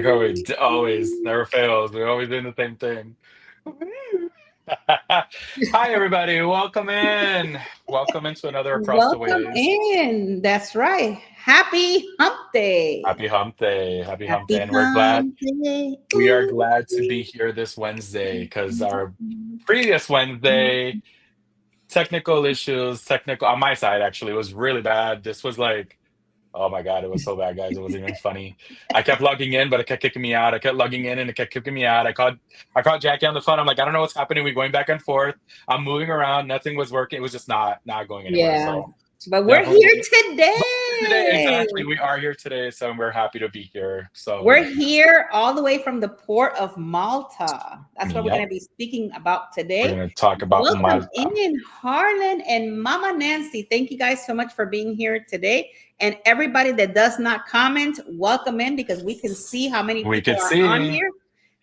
Valrico, always never fails. We're always doing the same thing. Hi, everybody. Welcome in. Welcome into another Across the Welcome Ways. in. That's right. Happy Hump Day. Happy Hump Day. Happy Hump Day. Happy And Hump Day. we are glad to be here this Wednesday because our previous Wednesday, technical issues, technical on my side actually was really bad. This was like, oh my God, it was so bad, guys. It wasn't even funny. I kept logging in, but it kept kicking me out. I kept logging in and it kept kicking me out. I called Jackie on the phone. I'm like, I don't know what's happening. We're going back and forth. I'm moving around. Nothing was working. It was just not going anywhere. Yeah. So But we're here today, today. exactly. We are here today, so we're happy to be here. So We're here all the way from the Port of Malta. That's what we're going yep, to be speaking about we're today. gonna talk about Welcome Malta. in, Harlan and Mama Nancy. Thank you guys so much for being here today. And everybody that does not comment, welcome in because we can see how many We people could are on see. here.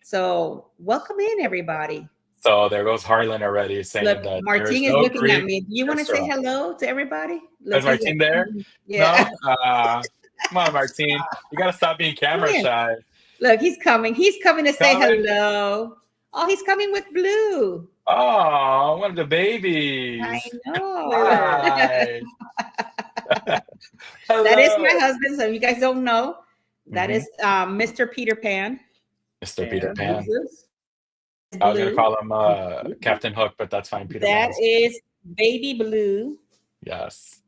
So welcome in, everybody. So there goes Harlan already Look, saying that there's Martine is no looking at Greek me. Do you want to say restaurant. hello to everybody? Is Look, he's Martine there? like, No? yeah. Come on, Martine. You gotta stop being Come camera here. shy. Look, he's coming. He's coming to say Coming. hello. Oh, he's coming with Blue. Oh, one of the I babies. know. Hi. That is my Hello. husband. So if you guys don't know, that Mhm. is Mr. Peter Pan. Mr. Peter There he Pan. is. I was gonna Blue. call him Captain Hook, but that's fine. Peter Pan That is is Baby Blue. yes.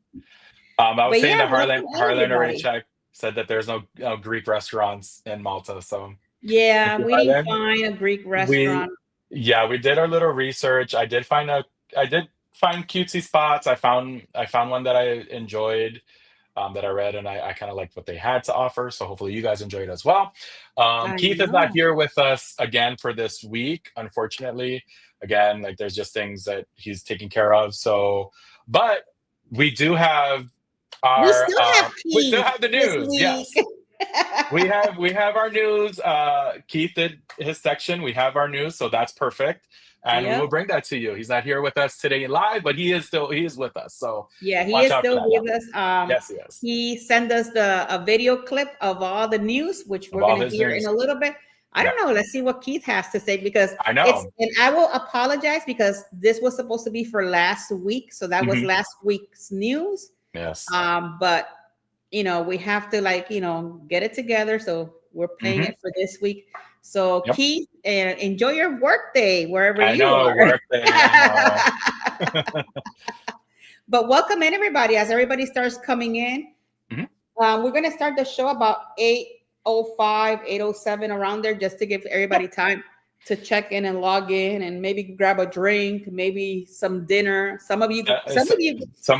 I was But saying yeah, that welcome Harlan already everybody. checked, said that there's no Greek restaurants in Malta. So thank Yeah, you, we didn't Harlan. find a Greek We restaurant. yeah, we did our little research. I did find cutesy spots. I found one that I enjoyed, that I read, and I kind of liked what they had to offer. So hopefully you guys enjoyed as well. I Keith is not know. here with us again for this week, unfortunately. Again, like there's just things that he's taking care of. So, but we do have We our still have we still Keith have the this news. week. Yes. We have our news. Keith did his section. We have our news, so that's perfect. And we Yep. will bring that to you. He's not here with us today live, but he is with us. So Yeah, he watch is out for still that. Yeah. with us. Yes, yes. He sent us a video clip of all the news, which Of we're all gonna his hear in news. a little bit. I Yeah. don't know. Let's see what Keith has to say because I it's know. and I will apologize because this was supposed to be for last week. So that was Hmm. last week's news. Yes. But we have to get it together. So we're playing Hmm. it for this week. So Yep. Keith, enjoy your work day wherever I you know. are. Work day. I know. But welcome in everybody as everybody starts coming in. Mhm. We're going to start the show about 8:05, 8:07 around there just to give everybody Yep. time to check in and log in and maybe grab a drink, maybe some dinner. Some of you, Some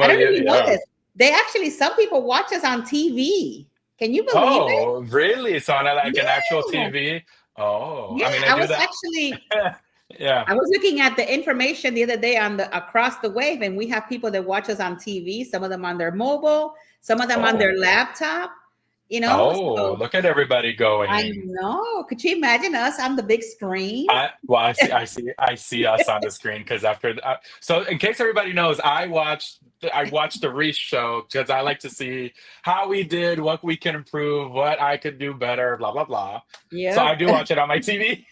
I of don't know you, if you know yeah. this. Some people watch us on TV. Can you believe it? Oh, really? So on like an actual Yeah. TV? Oh, Yeah. I mean, I I do was that. actually Yeah. I was looking at the information the other day on the Across the Wave, and we have people that watch us on TV, some of them on their mobile, some of them on their Oh. laptop, Oh, So look at everybody I going. know. Could you imagine us on the big screen? I see us on the screen because so in case everybody knows, I watched the Reese show because I like to see how we did, what we can improve, what I could do better, blah blah blah. So I Yep. do watch it on my TV.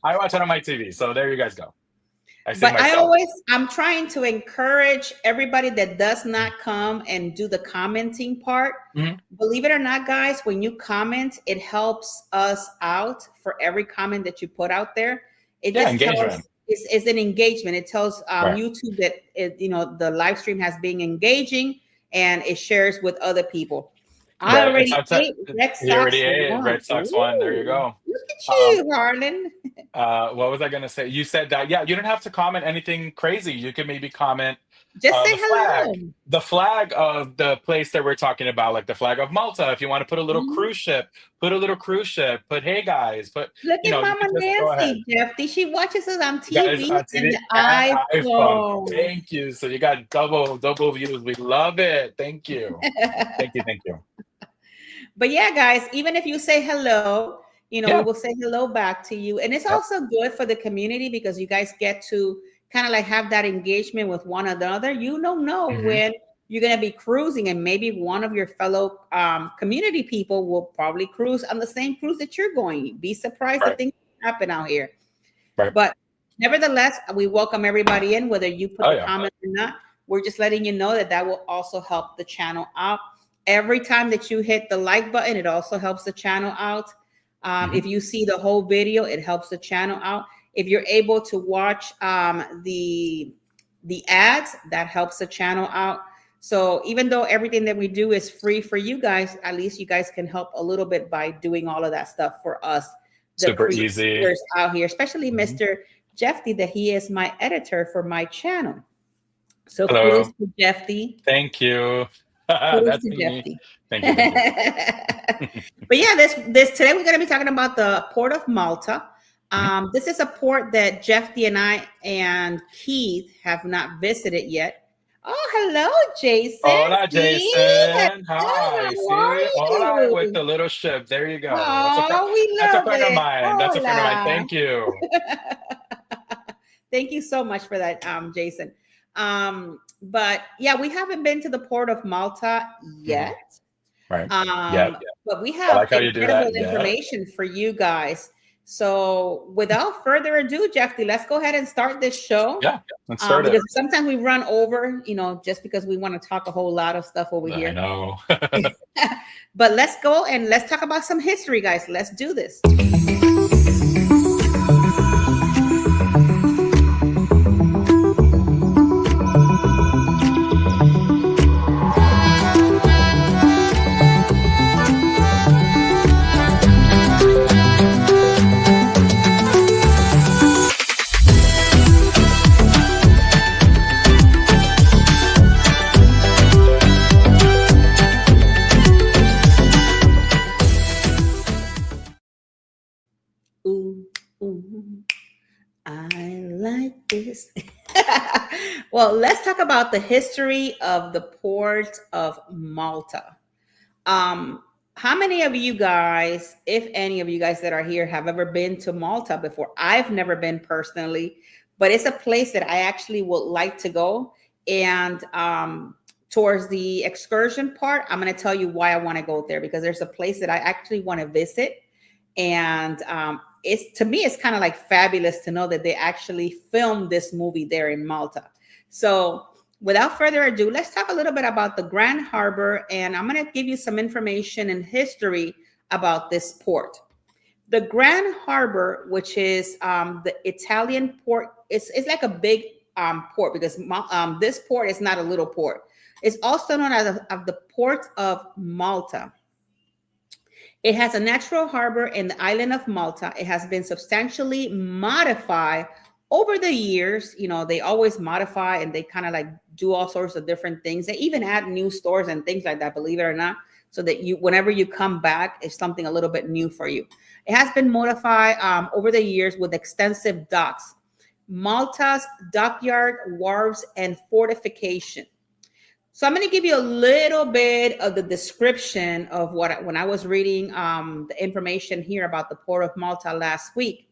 I watch it on my TV. So there you guys go. I see But myself. I'm trying to encourage everybody that does not come and do the commenting part. Mhm. Believe it or not, guys, when you comment, it helps us out for every comment that you put out there. It Yeah, just tells engagement. it's an engagement. It tells Right. YouTube that the live stream has been engaging and it shares with other people. I Right. It's already outside. ate Red He Sox already ate one. Red Sox one. There you Ooh, go. look at Um, you, Harlan. what was I gonna say? You said that, yeah, you don't have to comment anything crazy. You could maybe comment Just say the flag, hello. the flag of the place that we're talking about, like the flag of Malta. If you want to put a little Mhm. cruise ship, put a little cruise ship. Put hey guys, Look at you Mama can just go ahead. Nancy, Jeffy. She watches us on Guys TV on and TV the and iPhone. iPhone. Thank you. So you got double views. We love it. Thank you. Thank you. Thank you. But yeah, guys, even if you say hello, we Yeah. will say hello back to you. And it's Yep. also good for the community because you guys get to kind of like have that engagement with one another. You don't know Hmm. when you're going to be cruising, and maybe one of your fellow community people will probably cruise on the same cruise that you're going. Be surprised that things happen out here. Right. But nevertheless, we welcome everybody in, whether you put Oh, the yeah. comment or not. We're just letting you know that will also help the channel out. Every time that you hit the like button, it also helps the channel out. If you see the whole video, it helps the channel out. If you're able to watch the ads, that helps the channel out. So even though everything that we do is free for you guys, at least you guys can help a little bit by doing all of that stuff for us, the Super easy creators out here, especially Mr. Jeffy, that he is my editor for my channel. So Hello. kudos to Jeffy. Thank you. Kudos That's to me. Jeffy. Thank you. Thank you. But yeah, this today we're going to be talking about the Port of Malta. This is a port that Jeffy and I and Keith have not visited yet. Oh, hello, Jason. Hola, Jason. Hi. How are See? All right, you? with the little ship. There you go. Oh, we That's a love friend of it. mine. That's a friend of mine. Hola. Thank you. Thank you so much for that, Jason. But yeah, we haven't been to the Port of Malta yet. Right. But we have like how you do incredible that. information for you guys. So without further ado, Jeffy, let's go ahead and start this show. Yeah, let's start it. Because sometimes we run over, just because we want to talk a whole lot of stuff over here. I know. But let's go and let's talk about some history, guys. Let's do this. I like this. Well, let's talk about the history of the Port of Malta. How many of you guys, if any of you guys that are here, have ever been to Malta before? I've never been personally, but it's a place that I actually would like to go. And towards the excursion part, I'm going to tell you why I want to go there, because there's a place that I actually want to visit. And to me, it's kind of like fabulous to know that they actually filmed this movie there in Malta. So without further ado, let's talk a little bit about the Grand Harbor, and I'm going to give you some information and history about this port. The Grand Harbor, which is the Italian port, it's like a big port, because this port is not a little port. It's also known as the Port of Malta. It has a natural harbor in the island of Malta. It has been substantially modified over the years. They always modify, and they kind of like do all sorts of different things. They even add new stores and things like that, believe it or not, so that whenever you come back, it's something a little bit new for you. It has been modified over the years with extensive docks, Malta's dockyard, wharves, and fortification. So I'm going to give you a little bit of the description of when I was reading the information here about the Port of Malta last week.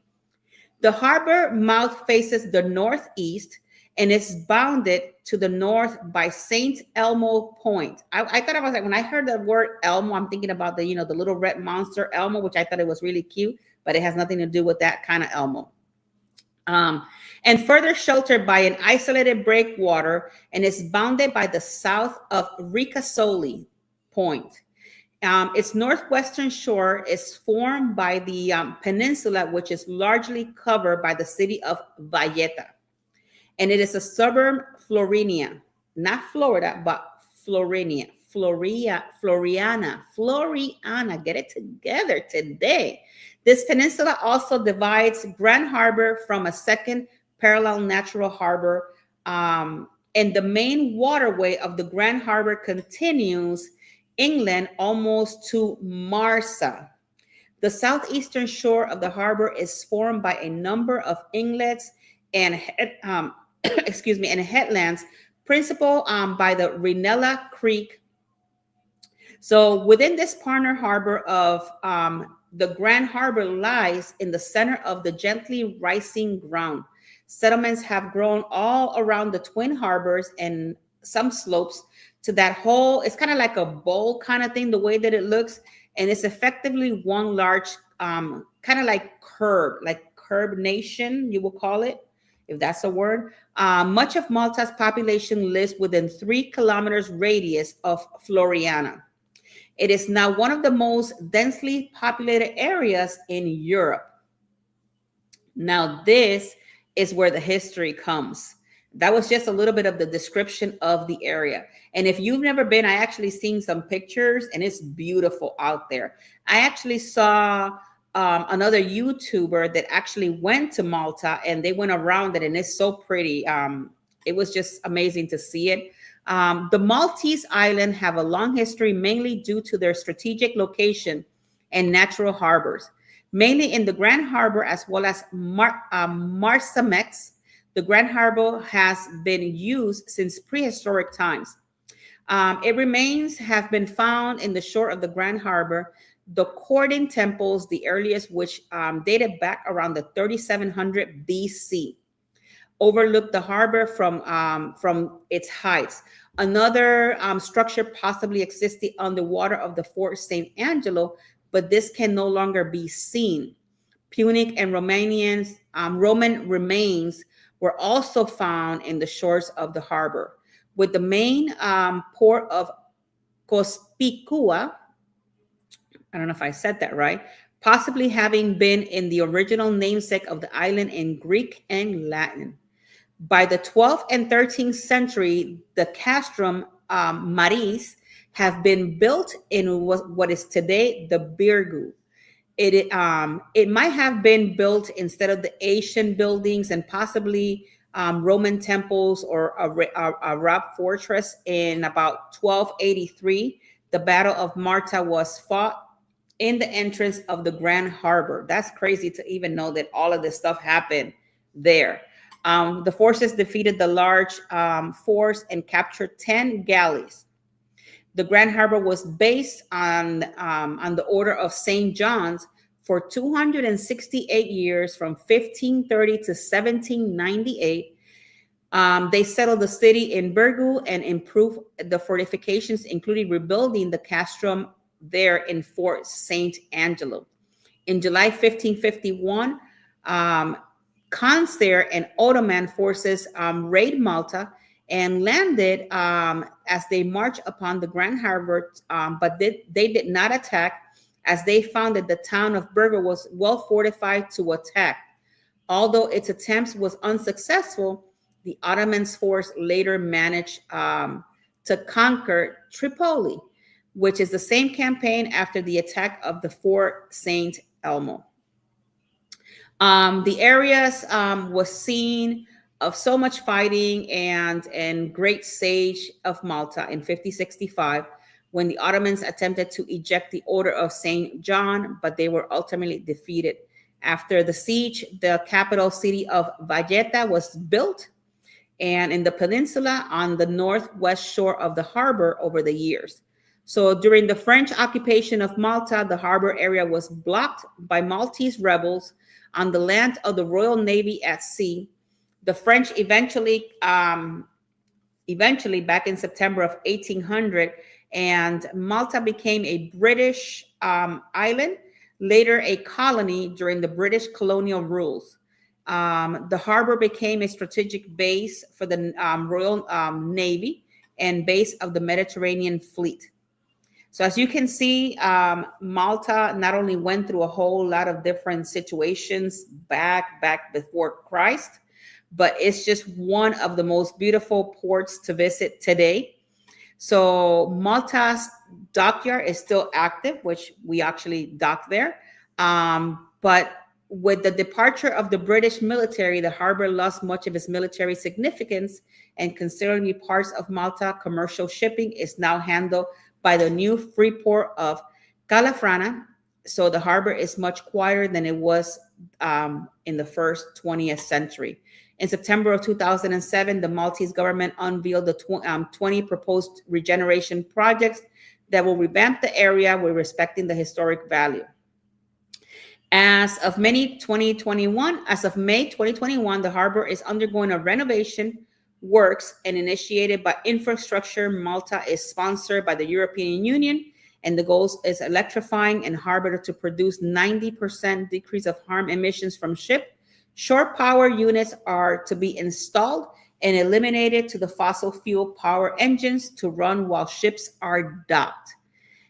The harbor mouth faces the northeast and is bounded to the north by St. Elmo Point. I thought, I was like, when I heard the word Elmo, I'm thinking about the little red monster Elmo, which I thought it was really cute, but it has nothing to do with that kind of Elmo. And further sheltered by an isolated breakwater, and is bounded by the south of Ricasoli Point. Its northwestern shore is formed by the peninsula, which is largely covered by the city of Valletta. And it is a suburb Floriana, not Florida, but Floriana. Floriana, get it together today. This peninsula also divides Grand Harbor from a second parallel natural harbor. And the main waterway of the Grand Harbor continues inland almost to Marsa. The southeastern shore of the harbor is formed by a number of inlets and headlands, principal by the Rinella Creek. So within this partner harbor of the Grand Harbor lies in the center of the gently rising ground. Settlements have grown all around the twin harbors and some slopes to that whole, it's kind of like a bowl kind of thing, the way that it looks. And it's effectively one large, kind of like curb nation, you will call it, if that's a word. Much of Malta's population lives within 3 kilometers radius of Floriana. It is now one of the most densely populated areas in Europe. Now, this is where the history comes. That was just a little bit of the description of the area. And if you've never been, I actually seen some pictures and it's beautiful out there. I actually saw another YouTuber that actually went to Malta and they went around it and it's so pretty. It was just amazing to see it. The Maltese island have a long history, mainly due to their strategic location and natural harbors, mainly in the Grand Harbor as well as Marsamex. The Grand Harbor has been used since prehistoric times. It remains have been found in the shore of the Grand Harbor. The Cording temples, the earliest which dated back around the 3700 BC, overlooked the harbor from its heights. Another structure possibly existed on the water of the Fort St. Angelo, but this can no longer be seen. Punic and Roman remains were also found in the shores of the harbor, with the main port of Cospicua, I don't know if I said that right, possibly having been in the original namesake of the island in Greek and Latin. By the 12th and 13th century, the castrum Maris have been built in what is today the Birgu. It might have been built instead of the Asian buildings and possibly Roman temples or a rock fortress in about 1283. The Battle of Malta was fought in the entrance of the Grand Harbor. That's crazy to even know that all of this stuff happened there. The forces defeated the large force and captured 10 galleys. The Grand Harbor was based on the Order of St. John's for 268 years, from 1530 to 1798. They settled the city in Birgu and improved the fortifications, including rebuilding the castrum there in Fort St. Angelo. In July 1551, Concer and Ottoman forces raided Malta and landed as they marched upon the Grand Harbor, but they did not attack, as they found that the town of Birgu was well fortified to attack. Although its attempts was unsuccessful, the Ottomans' force later managed to conquer Tripoli, which is the same campaign after the attack of the Fort St. Elmo. The areas was seen of so much fighting and great siege of Malta in 5065, when the Ottomans attempted to eject the Order of St. John, but they were ultimately defeated. After the siege, the capital city of Valletta was built, and in the peninsula on the northwest shore of the harbor over the years. So during the French occupation of Malta, the harbor area was blocked by Maltese rebels on the land of the Royal Navy at sea. The French eventually back in September of 1800, and Malta became a British island, later a colony during the British colonial rules. The harbor became a strategic base for the Royal Navy and base of the Mediterranean fleet. So as you can see, Malta not only went through a whole lot of different situations back before Christ, but it's just one of the most beautiful ports to visit today. So Malta's dockyard is still active, which we actually dock there. But with the departure of the British military, the harbor lost much of its military significance, and considerably parts of Malta commercial shipping is now handled by the new free port of Calafrana. So the harbor is much quieter than it was in the first 20th century. In September of 2007, the Maltese government unveiled the 20 proposed regeneration projects that will revamp the area while respecting the historic value. As of May 2021, the harbor is undergoing a renovation works and initiated by Infrastructure Malta is sponsored by the European Union, and the goal is electrifying and harbor to produce 90% decrease of harm emissions from ship. Shore power units are to be installed and eliminated to the fossil fuel power engines to run while ships are docked.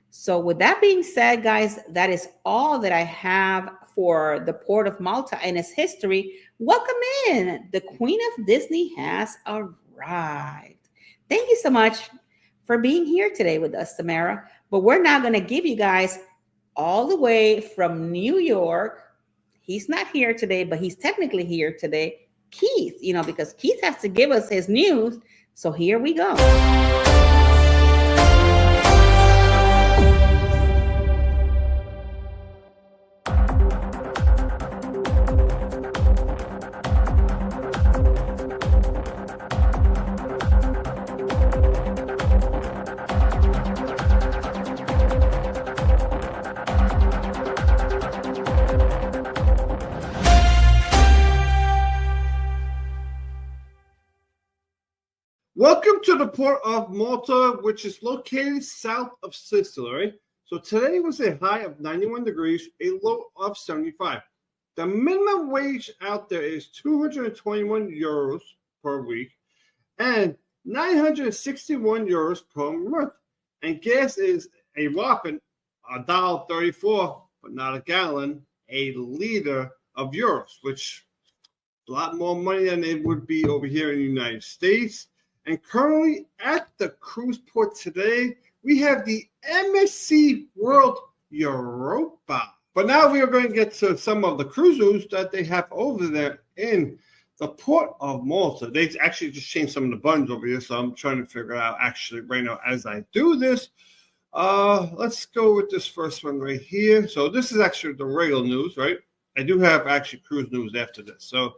So with that being said, guys, that is all that I have for the Port of Malta and its history. Welcome in. The Queen of Disney has arrived. Thank you so much for being here today with us, Samara. But we're now going to give you guys all the way from New York. He's not here today, but he's technically here today. Keith, because Keith has to give us his news. So here we go. Welcome to the Port of Malta, which is located south of Sicily. So today was a high of 91 degrees, a low of 75. The minimum wage out there is 221 euros per week and 961 euros per month. And gas is a whopping $1.34, but not a gallon, a liter of euros, which is a lot more money than it would be over here in the United States. And currently at the cruise port today, we have the MSC World Europa. But now we are going to get to some of the cruise news that they have over there in the Port of Malta. They actually just changed some of the buttons over here, so I'm trying to figure out actually right now as I do this. Let's go with this first one right here. So this is actually the regular news, right? I do have actually cruise news after this. So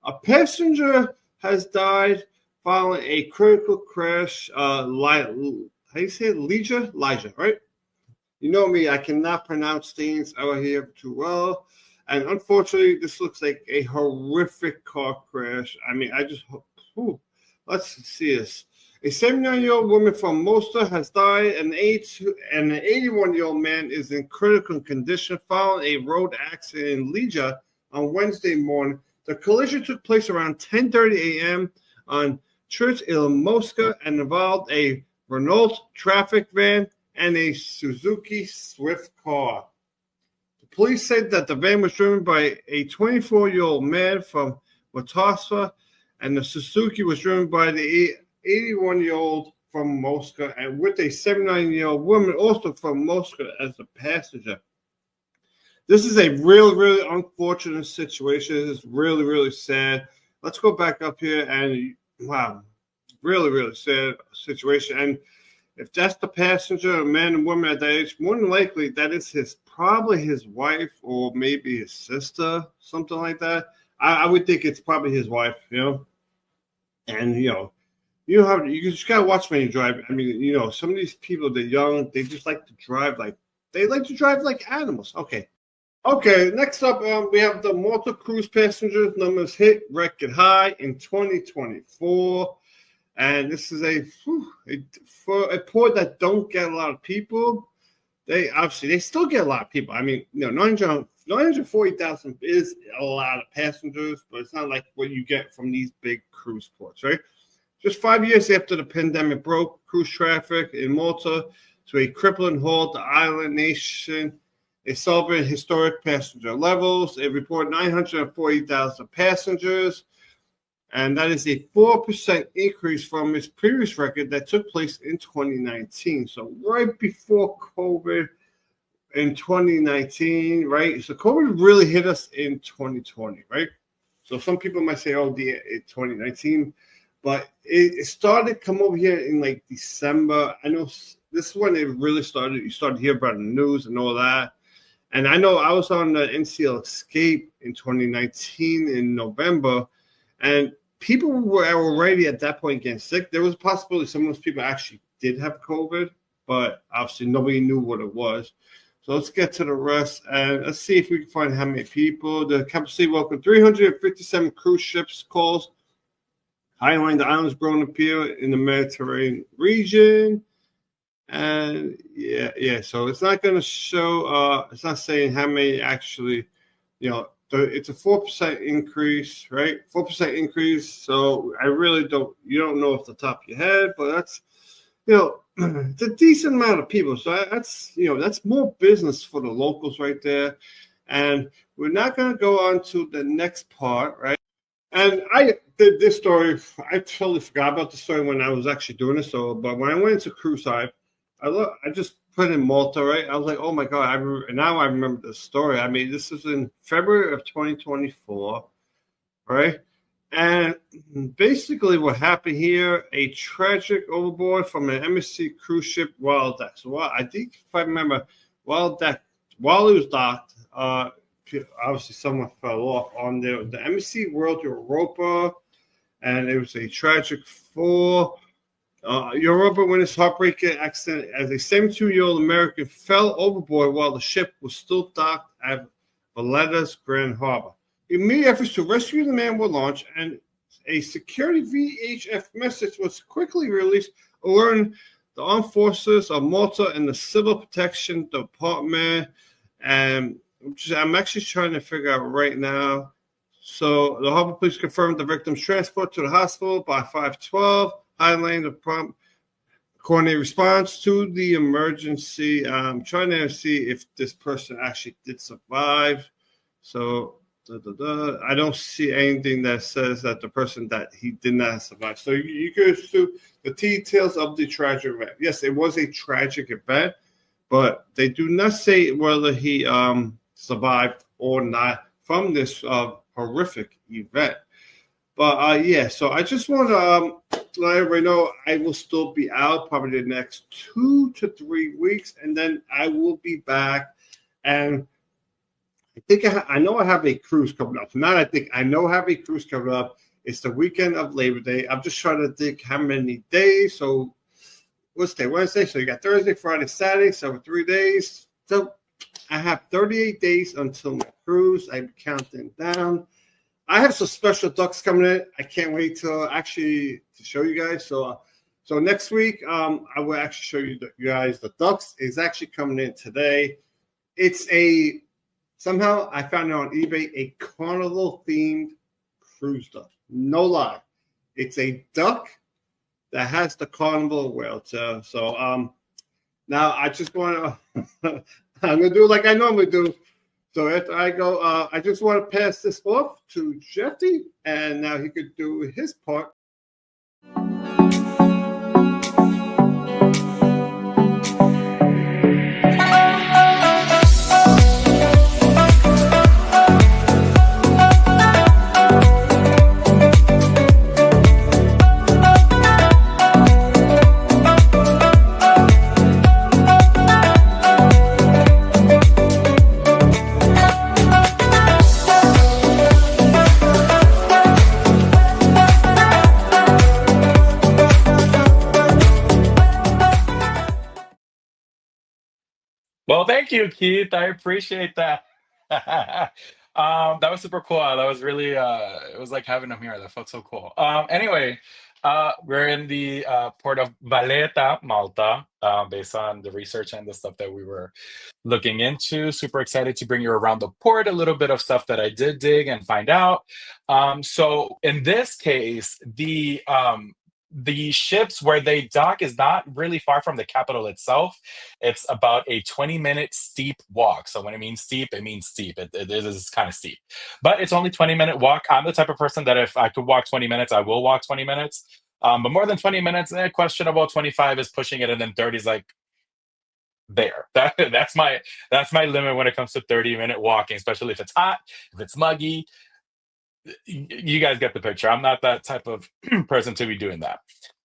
a passenger has died following a critical crash. How do you say it? Elijah, right? You know me, I cannot pronounce things out here too well. And unfortunately, this looks like a horrific car crash. I mean, let's see this. A 79-year-old woman from Malta has died, and an 81-year-old man is in critical condition following a road accident in Ligia on Wednesday morning. The collision took place around 10:30 a.m. on Church Il Mosca and involved a Renault traffic van and a Suzuki Swift car. The police said that the van was driven by a 24-year-old man from Watasa, and the Suzuki was driven by the 81-year-old from Mosca, and with a 79-year-old woman also from Mosca as a passenger. This is a really, really unfortunate situation. This is really, really sad. Let's go back up here and wow, really, really sad situation. And if that's the passenger, a man and woman at that age, more than likely that is probably his wife or maybe his sister, something like that. I would think it's probably his wife, And you just gotta watch when you drive. I mean, some of these people, they're young, they just like to drive like animals. Okay, next up, we have the Malta cruise passengers numbers hit record high in 2024. And this is for a port that don't get a lot of people. They still get a lot of people. I mean, 940,000 is a lot of passengers, but it's not like what you get from these big cruise ports, right? Just 5 years after the pandemic broke cruise traffic in Malta to a crippling halt, the island nation is celebrating historic passenger levels. It reported 940,000 passengers, and that is a 4% increase from its previous record that took place in 2019. So right before COVID in 2019, right? So COVID really hit us in 2020, right? So some people might say, oh, it's 2019, but it started come over here in like December. I know this is when it really started. You started to hear about the news and all that. And I know I was on the NCL Escape in 2019 in November, and people were already at that point getting sick. There was a possibility some of those people actually did have COVID, but obviously nobody knew what it was. So let's get to the rest, and let's see if we can find how many people. The capacity welcomed 357 cruise ships calls. highlighting the islands growing appeal in the Mediterranean region. And so it's not going to show, it's not saying how many actually, it's a 4% increase, right? 4% increase. So I really you don't know off the top of your head, but that's, it's a decent amount of people. So that's more business for the locals right there. And we're not going to go on to the next part, right? And I did this story. I totally forgot about the story when I was actually doing it. But when I went into cruise side, I just put in Malta, right? I was like, oh my God, now I remember the story. I mean, this is in February of 2024, right? And basically what happened here, a tragic overboard from an MSC cruise ship Wild Deck. So I think if I remember, Wild Deck, while it was docked, obviously someone fell off on the MSC World Europa, and it was a tragic fall. Europa witnessed heartbreaking accident as a 72-year-old American fell overboard while the ship was still docked at Vallada's Grand Harbor. Immediate efforts to rescue the man were launched, and a security VHF message was quickly released, alerting the armed forces of Malta and the Civil Protection Department. And I'm actually trying to figure out right now. So the harbor police confirmed the victim's transport to the hospital by 5:12. Highlighting the prompt coordinated response to the emergency. I'm trying to see if this person actually did survive. So I don't see anything that says that the person that he did not survive. So you go through the details of the tragic event. Yes, it was a tragic event, but they do not say whether he survived or not from this horrific event. But so I just want to let everybody know I will still be out probably the next 2 to 3 weeks, and then I will be back. And I think I know I have a cruise coming up. I know I have a cruise coming up. It's the weekend of Labor Day. I'm just trying to think how many days. So what's today? Wednesday. So you got Thursday, Friday, Saturday. So 3 days. So I have 38 days until my cruise. I'm counting down. I have some special ducks coming in. I can't wait to show you guys. So next week, I will actually show you guys the ducks. Is actually coming in today. It's somehow I found it on eBay, a carnival themed cruise duck. No lie, it's a duck that has the carnival whale tail. So now I just want to I'm gonna do like I normally do. So after I go, I just want to pass this off to Jeffy, and now he could do his part. Well, thank you, Keith. I appreciate that. That was super cool. That was really it was like having him here. That felt so cool. Anyway, we're in the port of Valletta, Malta, based on the research and the stuff that we were looking into. Super excited to bring you around the port, a little bit of stuff that I did dig and find out. So in this case, the ships where they dock is not really far from the capital itself. It's about a 20-minute steep walk. So when it means steep, it means steep. It is kind of steep, but it's only 20-minute walk. I'm the type of person that if I could walk 20 minutes, I will walk 20 minutes. But more than 20 minutes, questionable. 25 is pushing it, and then 30 is like there. That's my limit when it comes to 30-minute walking, especially if it's hot, if it's muggy. You guys get the picture. I'm not that type of person to be doing that.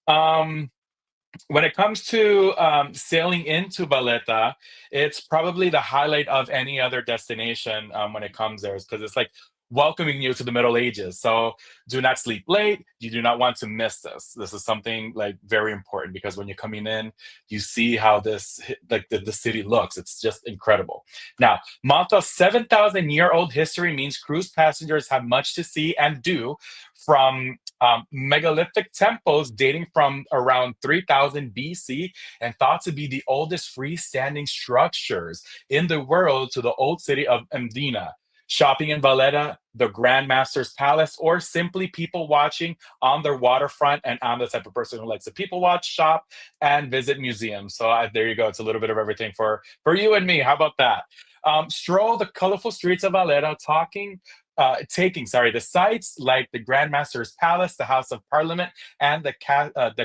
When it comes to sailing into Valletta, it's probably the highlight of any other destination when it comes there, because it's like welcoming you to the Middle Ages. So do not sleep late. You do not want to miss this. This is something like very important, because when you're coming in, you see how this like the city looks. It's just incredible. Now, Malta's 7,000-year-old history means cruise passengers have much to see and do, from Megalithic temples dating from around 3000 BC and thought to be the oldest freestanding structures in the world to the old city of Mdina. Shopping in Valletta, the Grand Master's Palace, or simply people watching on their waterfront. And I'm the type of person who likes to people watch, shop, and visit museums. So there you go. It's a little bit of everything for you and me. How about that? Stroll the colorful streets of Valletta, taking the sites like the Grand Master's Palace, the House of Parliament, and the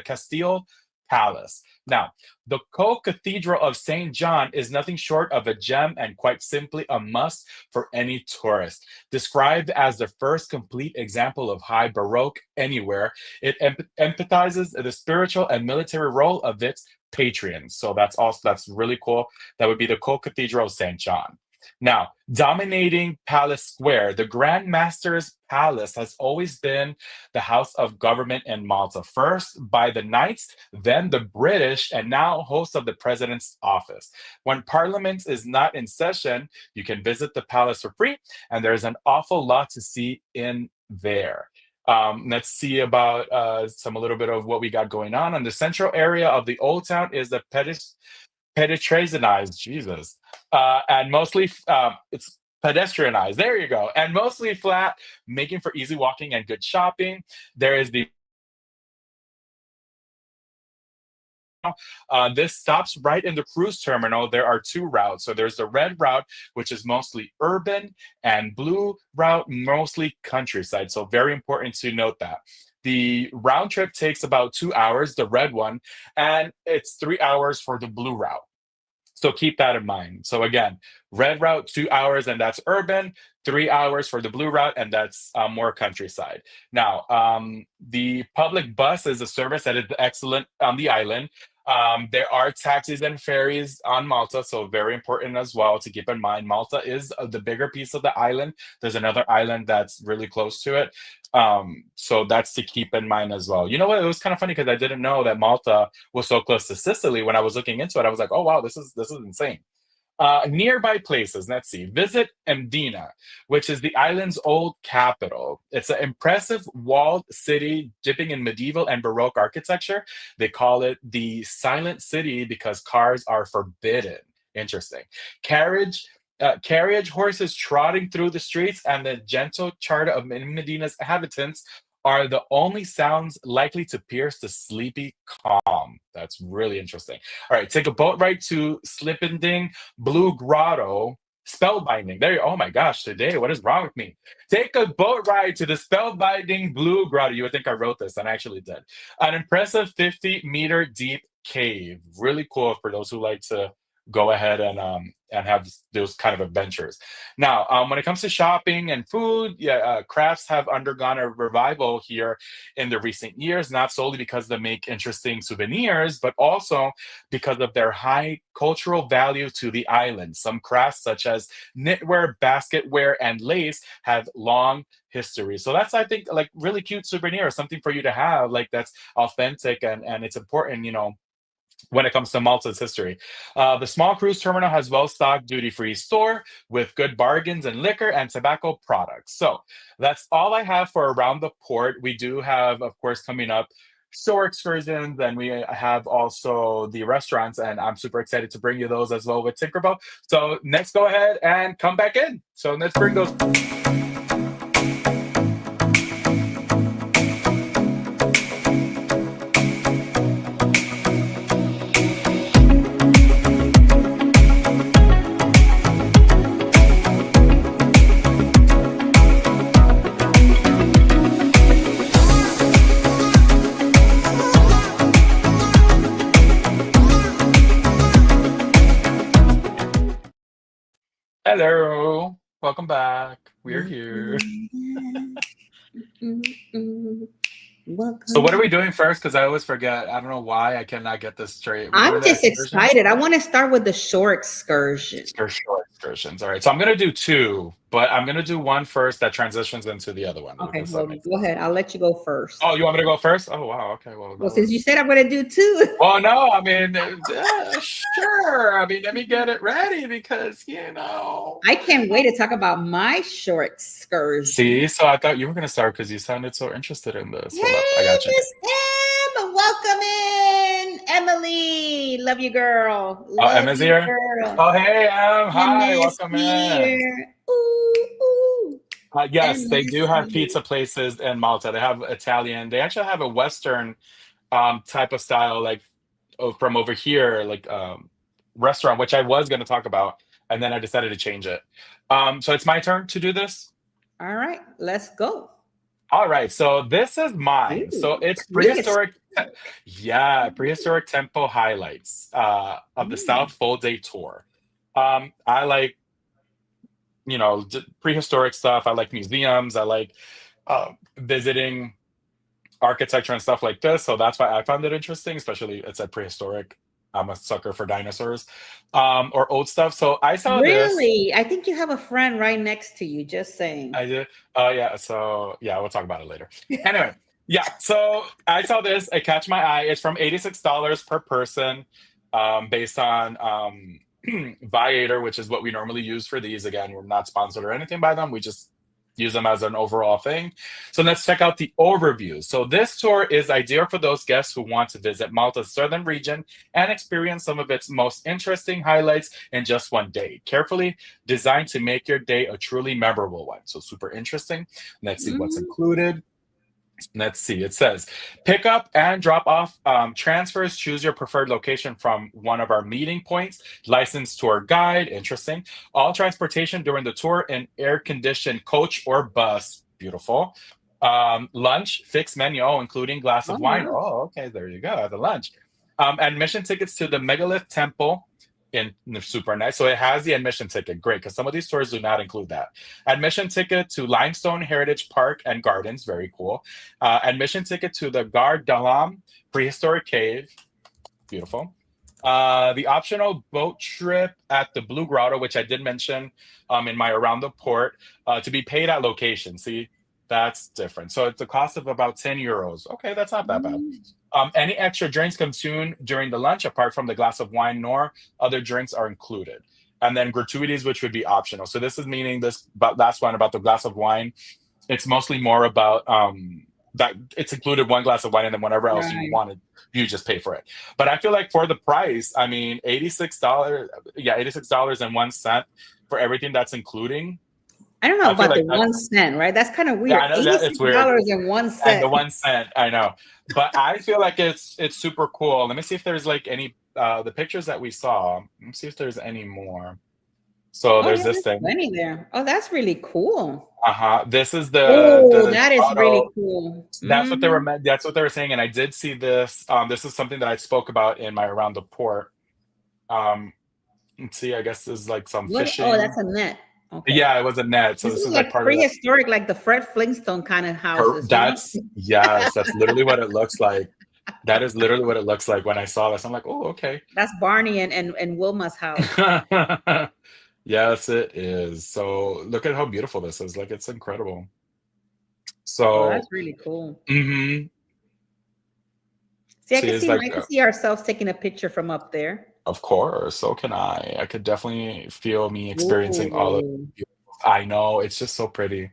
Castile Palace. Now, the co-cathedral of St. John is nothing short of a gem and quite simply a must for any tourist. Described as the first complete example of high Baroque anywhere, it empathizes the spiritual and military role of its patrons. So that's really cool. That would be the co-cathedral of St. John. Now, dominating Palace Square, the Grand Master's Palace has always been the house of government in Malta, first by the Knights, then the British, and now host of the President's office. When Parliament is not in session, you can visit the palace for free, and there's an awful lot to see in there. Let's see about a little bit of what we got going on. And the central area of the old town is the pedestrianized, Jesus, and mostly it's pedestrianized. There you go, and mostly flat, making for easy walking and good shopping. There is the this stops right in the cruise terminal. There are two routes. So there's the red route, which is mostly urban, and blue route, mostly countryside. So very important to note that. The round trip takes about 2 hours, the red one, and it's 3 hours for the blue route. So keep that in mind. So again, red route, 2 hours, and that's urban, 3 hours for the blue route, and that's more countryside. Now, the public bus is a service that is excellent on the island. There are taxis and ferries on Malta, so very important as well to keep in mind. Malta is the bigger piece of the island. There's another island that's really close to it. So that's to keep in mind as well. You know what? It was kind of funny because I didn't know that Malta was so close to Sicily. When I was looking into it, I was like, oh wow, this is insane. Nearby places, let's see. Visit Mdina, which is the island's old capital. It's an impressive walled city dipping in medieval and Baroque architecture. They call it the Silent City because cars are forbidden. Interesting. Carriage horses trotting through the streets and the gentle charter of Medina's inhabitants are the only sounds likely to pierce the sleepy calm. That's really interesting. All right, take a boat ride to Slippending Blue Grotto. Spellbinding. Oh my gosh, today, what is wrong with me? Take a boat ride to the spellbinding Blue Grotto. You would think I wrote this, and I actually did. An impressive 50-meter deep cave. Really cool for those who like to go ahead and have those kind of adventures. Now, when it comes to shopping and food, crafts have undergone a revival here in the recent years, not solely because they make interesting souvenirs, but also because of their high cultural value to the island. Some crafts, such as knitwear, basketware, and lace, have long history. So that's, I think, like really cute souvenir, something for you to have, like that's authentic and it's important, when it comes to Malta's history. The small cruise terminal has well-stocked duty-free store with good bargains and liquor and tobacco products. So that's all I have for around the port. We do have, of course, coming up shore excursions, and we have also the restaurants, and I'm super excited to bring you those as well with Tinkerbell. So next, go ahead and come back in. So let's bring those. Hello, welcome back. We're here. So what are we doing first? Because I always forget. I don't know why I cannot get this straight. I'm just excited. I want to start with the shore excursion. For sure. excursions. All right, so I'm gonna do two, but I'm gonna do one first that transitions into the other one. I Okay, guess that well, makes go sense. ahead. I'll let you go Oh, first. you want me to go first? Oh, wow. Okay, well, Well, that since you was. said I'm going to do two, Oh no, I mean, sure. I mean, let me get it ready because I can't wait to talk about my short excursion. See, so I thought you were gonna start because you sounded so interested in this. Hold up, I Hey, got you. Miss M, welcome in. Emily, love you, girl. Oh, Love Emma's you, here. girl. Oh, hey, hi, Emma's welcome in. here. Ooh, ooh. Yes, they do Emma's have here. pizza places in Malta. They have Italian. They actually have a Western type of style, like from over here, like restaurant, which I was going to talk about, and then I decided to change it. So it's my turn to do this. All right, let's go. All right, so this is mine. So Ooh, it's prehistoric, prehistoric. yeah, prehistoric temple highlights of the Mm, South Full Day Tour. I like, prehistoric stuff. I like museums. I like visiting architecture and stuff like this. So that's why I found it interesting, especially it's a prehistoric. I'm a sucker for dinosaurs or old stuff. So I saw this. really? I think you have a friend right next to you. Just saying. I did. Oh, yeah. So, yeah, we'll talk about it later. Anyway, yeah. So I saw this. It catch my eye. It's from $86 per person, based on Viator, which is what we normally use for these. Again, we're not sponsored or anything by them. We just use them as an overall thing. So let's check out the overview. So this tour is ideal for those guests who want to visit Malta's southern region and experience some of its most interesting highlights in just one day. Carefully designed to make your day a truly memorable one. So super interesting. Let's see what's Mm, included. Let's see. It says pick up and drop off transfers. Choose your preferred location from one of our meeting points. Licensed tour guide. Interesting. All transportation during the tour in air conditioned coach or bus. Beautiful. Lunch fixed menu, including glass oh, of wine. wow. Oh, okay. There you go. The lunch. Admission tickets to the megalith temple. In super nice. So it has the admission ticket. Great, because some of these tours do not include that. Admission ticket to Limestone Heritage Park and Gardens. Very cool. Admission ticket to the Gar Dalam Prehistoric Cave. Beautiful. The optional boat trip at the Blue Grotto, which I did mention in my Around the Port, to be paid at location. See, that's different. So it's a cost of about 10 euros. Okay, that's not that bad. Mm, Any extra drinks consumed during the lunch, apart from the glass of wine, nor other drinks are included. And then gratuities, which would be optional. So this is meaning this last one about the glass of wine. It's mostly more about that it's included one glass of wine, and then whatever else you right. wanted, you just pay for it. But I feel like for the price, I mean, $86, yeah, $86.01 for everything that's including. I don't know I feel about the like one that's cent, right? That's kind of yeah, weird. I know that it's weird. And the $86.01. 1 cent, I know, but I feel like it's super cool. Let me see if there's like any the pictures that we saw. Let me see if there's any more. So Oh, there's yeah, this there's thing. plenty there. Oh, that's really cool. This is Oh, the that is really grotto. cool. That's what they Hmm. were that's what they were saying, and I did see this. This is something that I spoke about in my Around the Port. Um, let's see, I guess there's like some What? Oh, fishing. that's a net. Okay. Yeah, it was a net. So This this is is like like part of that. prehistoric, like the Fred Flintstone kind of houses, you know? That's yes, that's literally what it looks like. That is literally what it looks like when I saw this. I'm like, oh, okay. That's Barney and Wilma's house. Yes, it is. So look at how beautiful this is. Like it's incredible. Oh, that's So really cool. mhm. See, See, it's I like can see ourselves taking a picture from up there. of course, so can I. I could definitely feel me experiencing all of Ooh, I know, it's just so pretty.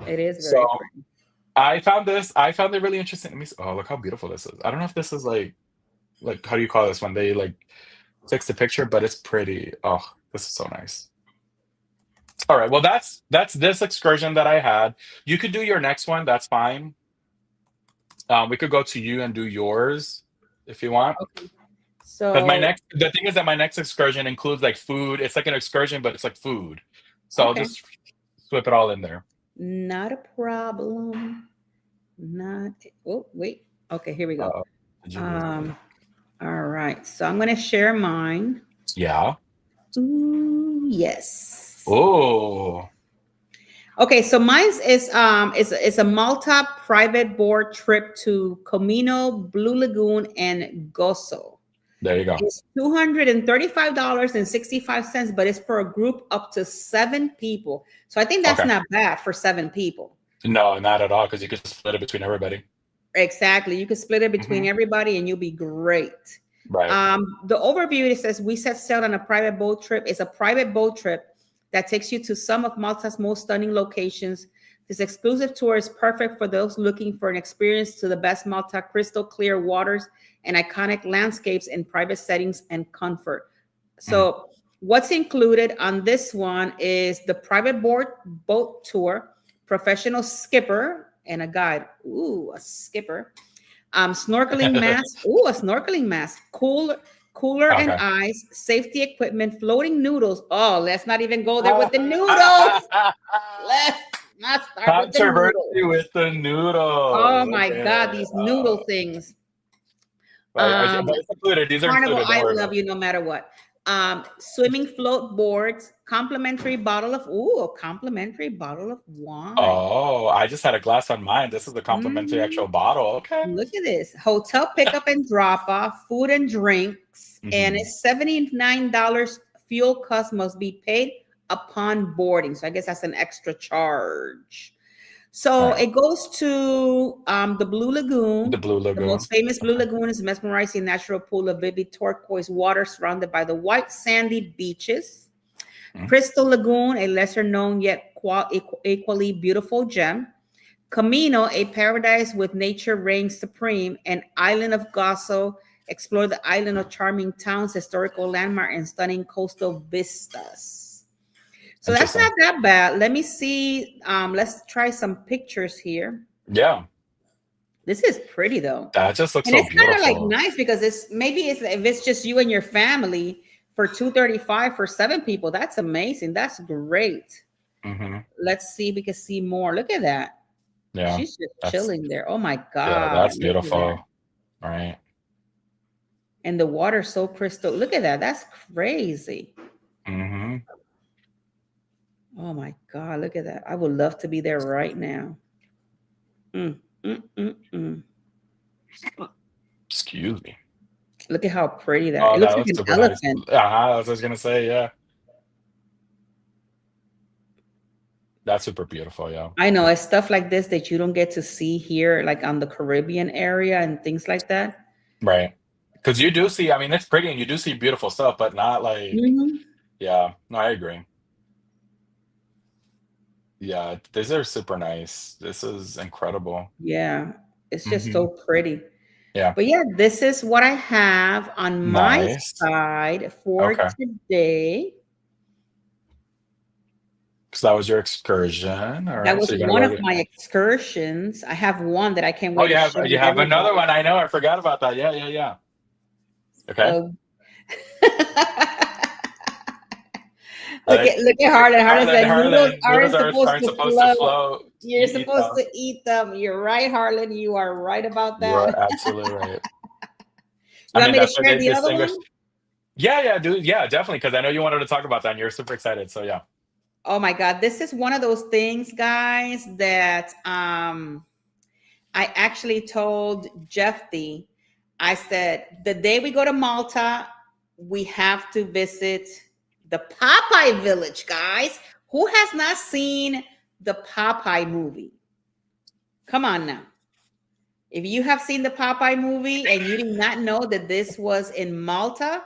it is So very pretty. I found it really interesting. Let me oh, look how beautiful this is. I don't know if this is like how do you call this when they like takes the picture, but it's pretty. Oh, this is so nice. All right, well that's this excursion that I had. You could do your next one, that's fine. We could go to you and do yours if you want. Okay. Because So, the thing is that my next excursion includes like food. It's like an excursion, but it's like food. So I'll okay. just slip it all in there. Not a problem. Not, oh, wait. Okay, here we go. Uh, did you lose it? Um, all right. So I'm going to share mine. Yeah. Ooh, yes. Oh. Okay, so mine's is a Malta private board trip to Comino, Blue Lagoon, and Gozo. There you go. It's $235.65, but it's for a group up to 7 people. So I think that's Okay. not bad for 7 people. No, not at all, because you could split it between everybody. Exactly. You can split it between Hmm. everybody and you'll be great. Right. The overview, it says we set sail on a private boat trip. It's a private boat trip that takes you to some of Malta's most stunning locations. This exclusive tour is perfect for those looking for an experience to the best Malta, crystal clear waters and iconic landscapes in private settings and comfort. Mhm. So what's included on this one is the private boat tour, professional skipper, and a guide. Ooh, a skipper. Snorkeling mask. Ooh, a snorkeling mask. Cooler and Okay. ice, safety equipment, floating noodles. Oh, let's not even go there with the noodles. Let's not start with the Controversy noodles. with the noodles. Oh my God, Okay. these noodle things. But it's included. These are Carnival, included. Don't I worry love about you no matter what. Swimming float boards, complimentary bottle of a complimentary bottle of it. wine. Oh, I just had a glass on mine. This is the complimentary Mhm. actual bottle. Okay. Look at this. Hotel pickup and drop off, food and drinks, and Hmm. it's $79. Fuel cost must be paid upon boarding. So I guess that's an extra charge. All So right. it goes to the Blue The Lagoon. Blue The Lagoon. most famous Blue Okay. Lagoon is a mesmerizing natural pool of vivid turquoise water surrounded by the white sandy beaches. Mhm. Crystal Lagoon, a lesser known yet equally beautiful gem. Camino, a paradise with nature reigns supreme. And Island of Gozo, explore the island of charming towns, historical landmark, and stunning coastal vistas. So that's Interesting. not that bad. Let me see. Let's try some pictures here. Yeah. This is pretty though. That just looks And so it's kind of like beautiful. nice because it's maybe it's if it's just you and your family for 235 for 7 people. That's amazing. That's great. Hmm. Let's see if we can see more. Look at that. Yeah. She's just That's chilling there. Oh my yeah, God. that's Look at that. beautiful. Right. And the water's so crystal. Look at that. That's crazy. Hmm. Oh my God. Look at that. I would love to be there right now. Mm, mm, mm, mm. Excuse me. Look at how pretty that. Oh, It that looks like looks an super nice. elephant. I was gonna say, yeah. That's super beautiful, yeah. I know it's stuff like this that you don't get to see here, like on the Caribbean area and things like that. Right. Because you do see, I mean, it's pretty and you do see beautiful stuff, but not like, Mhm. yeah, no, I agree. Yeah, these are super nice. This is incredible. Yeah, it's just Hmm. so pretty. Yeah, But yeah, this is what I have on my nice. side for Okay. today. So that was your excursion. All That right. was So you're gonna one go of to, my excursions. I have one that I can't oh, wait to share you with have another everybody. one. I know. I forgot about that. Yeah, yeah, yeah. Okay. So I like look at Harlan. Harlan Harlan, said noodles Harlan. aren't Noodles supposed aren't to supposed to float. float. You're You eat supposed them. to eat them. You're right, Harlan. You are right about You are that. absolutely right. You I want mean, me to that's what share they the other distinguish. one? Yeah, yeah, dude. Yeah, definitely. Because I know you wanted to talk about that and you're super excited. So yeah. Oh my God. This is one of those things, guys, that I actually told Jeffy. I said, the day we go to Malta, we have to visit the Popeye Village, guys. Who has not seen the Popeye movie? Come on now. If you have seen the Popeye movie and you did not know that this was in Malta,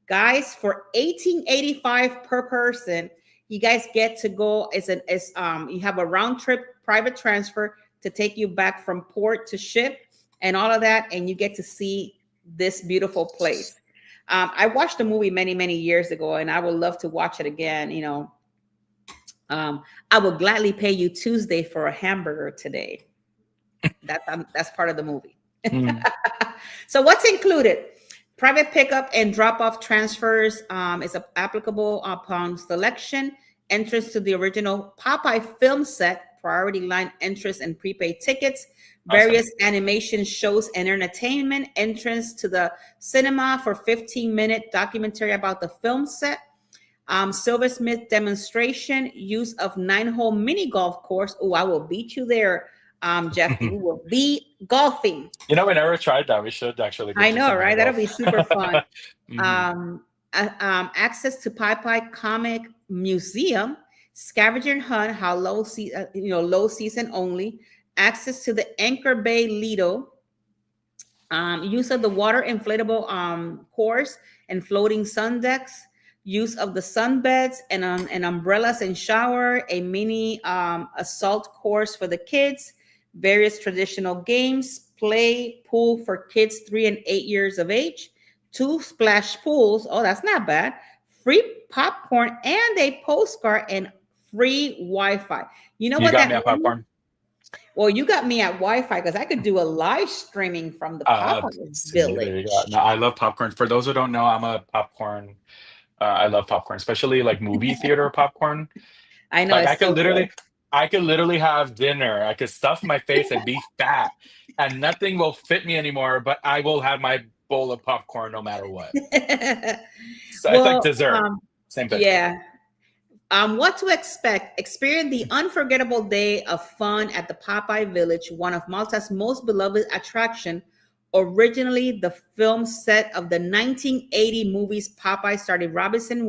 guys, for 1885 per person, you guys get to go. You have a round trip private transfer to take you back from port to ship and all of that, and you get to see this beautiful place. I watched the movie many years ago, and I would love to watch it again. I will gladly pay you Tuesday for a hamburger today. That's part of the movie. Mm, So what's included? Private pickup and drop-off transfers is applicable upon selection, entrance to the original Popeye film set, priority line entrance and prepaid tickets, awesome. various animation shows and entertainment, entrance to the cinema for 15-minute documentary about the film set, silversmith demonstration, use of 9-hole mini golf course. Oh, I will beat you there, Jeffy. We will be golfing. You know, we never tried that. We should actually go I do know, some right? mini That'll golf. be super fun. Mhm. Access to Pai Comic Museum, scavenger hunt, how low season only. Access to the Anchor Bay Lido, use of the water inflatable course and floating sun decks, use of the sunbeds and umbrellas and shower, a mini assault course for the kids, various traditional games, play pool for kids 3 and 8 years of age, 2 splash pools. Oh, that's not bad. Free popcorn and a postcard and free Wi-Fi. You know You what got that me a means? popcorn. Well, you got me at Wi-Fi because I could do a live streaming from the Popeyes See, there you go. Village. No, I love popcorn. For those who don't know, I'm a popcorn. I love popcorn, especially like movie theater popcorn. I know Like it's so good. I could literally have dinner. I could stuff my face and be fat, and nothing will fit me anymore. But I will have my bowl of popcorn no matter what. So it's like Well, dessert. Same thing. yeah. What to expect? Experience the unforgettable day of fun at the Popeye Village, one of Malta's most beloved attraction. Originally, the film set of the 1980 movies Popeye starring Robin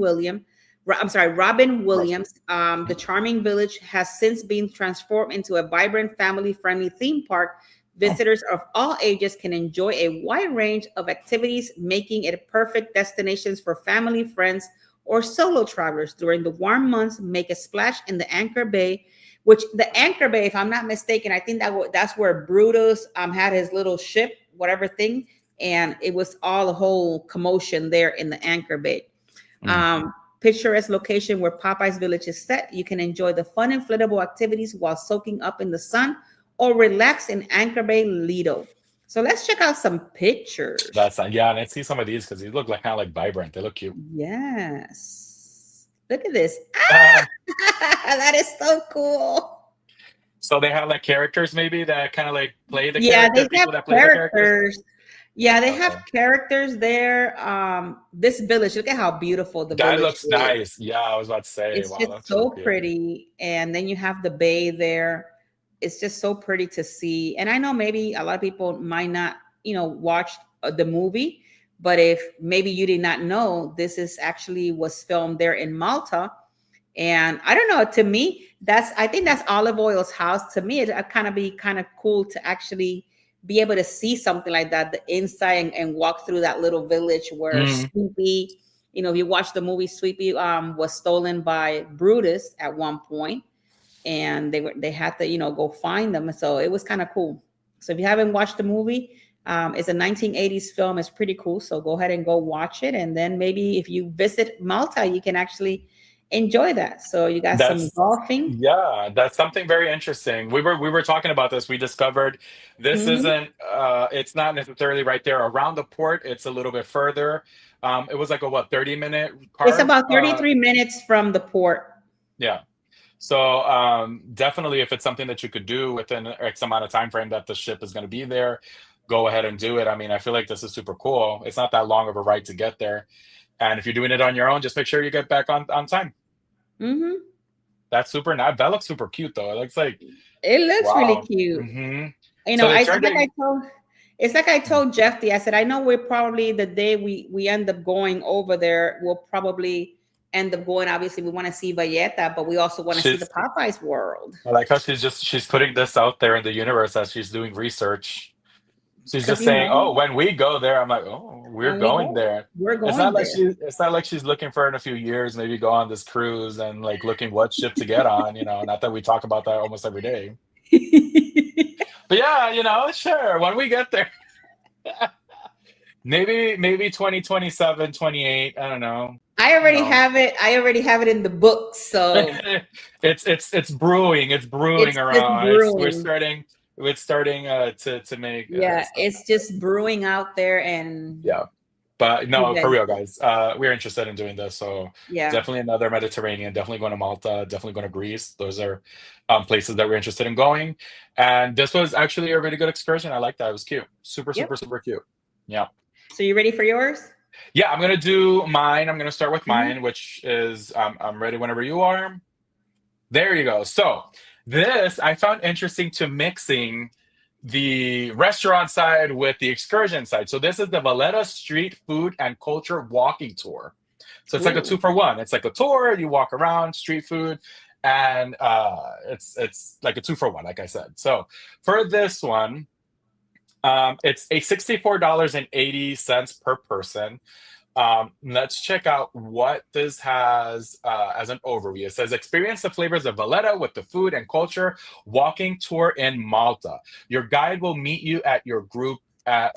Williams. The charming village has since been transformed into a vibrant, family-friendly theme park. Visitors of all ages can enjoy a wide range of activities, making it a perfect destination for family, friends, or solo travelers. During the warm months, make a splash in the Anchor Bay, which the Anchor Bay, if I'm not mistaken, I think that's where Brutus had his little ship, whatever thing, and it was all a whole commotion there in the Anchor Bay. Picturesque location where Popeye's Village is set. You can enjoy the fun inflatable activities while soaking up in the sun or relax in Anchor Bay Lido. So let's check out some pictures. That's yeah, and let's see some of these because these look like kind of like vibrant. They look cute. Yes. Look at this. Uh, That is so cool. so they have like characters maybe that kind of like play the Yeah, character, they have people that play the characters. characters. Yeah, they have Okay. characters there. This village, look at how beautiful the That village looks is. nice. Yeah, I was about to say, It's wow, just that's really so cute. pretty. And then you have the bay there. It's just so pretty to see. And I know maybe a lot of people might not, watch the movie, but if maybe you did not know, this is actually was filmed there in Malta. And I don't know, to me, I think that's Olive Oil's house. To me, it kind of be kind of cool to actually be able to see something like that, the inside and walk through that little village where Sweepy, if you watch the movie, Sweepy was stolen by Brutus at one point, and they had to go find them. So it was kind of cool. So if you haven't watched the movie, it's a 1980s film. It's pretty cool. So go ahead and go watch it, and then maybe if you visit Malta, you can actually enjoy that. So you got some golfing. Yeah, that's something very interesting. We were talking about this. We discovered this Mhm. isn't it's not necessarily right there around the port. It's a little bit further. It was like a 30-minute It's car. about 33 minutes from the port. Yeah. So definitely if it's something that you could do within X amount of time frame that the ship is going to be there, go ahead and do it. I mean, I feel like this is super cool. It's not that long of a ride to get there. And if you're doing it on your own, just make sure you get back on time. Mm-hmm. That's super nice. That looks super cute though. It looks like It looks really wow. cute. Mm-hmm. So It's like I told Jeffy, I said, I know we're probably the day we end up going over there, we'll probably end up going. Obviously, we want to see Valletta, but we also want to see the Popeyes world. I like how she's putting this out there in the universe as she's doing research. She's just saying, "Oh, when we go there," I'm like, "Oh, we're going there." We're going It's not like she's looking for in a few years, maybe go on this cruise and like looking what ship to get on. Not that we talk about that almost every day. But yeah, sure. When we get there, maybe 2027, 28. I don't know. I already have it. I already have it in the book. So it's brewing. It's brewing around. We're starting to make it's just brewing out there. And but no, for real, guys, we're interested in doing this, so definitely another Mediterranean, definitely going to Malta, definitely going to Greece. Those are places that we're interested in going, and this was actually a really good excursion. I like that. It was cute. Super cute. Yeah. So you ready for yours? Yeah, I'm gonna do mine. I'm gonna start with mine, which is I'm ready whenever you are. There you go. So This I found interesting to mixing the restaurant side with the excursion side. So this is the Valletta Street Food and Culture Walking Tour. So it's like a Ooh. 2 for 1. It's like a tour, you walk around, street food, and it's like a 2 for 1, like I said. So for this one, it's a $64.80 per person. Let's check out what this has as an overview. It says, experience the flavors of Valletta with the food and culture walking tour in Malta. Your guide will meet you at your group at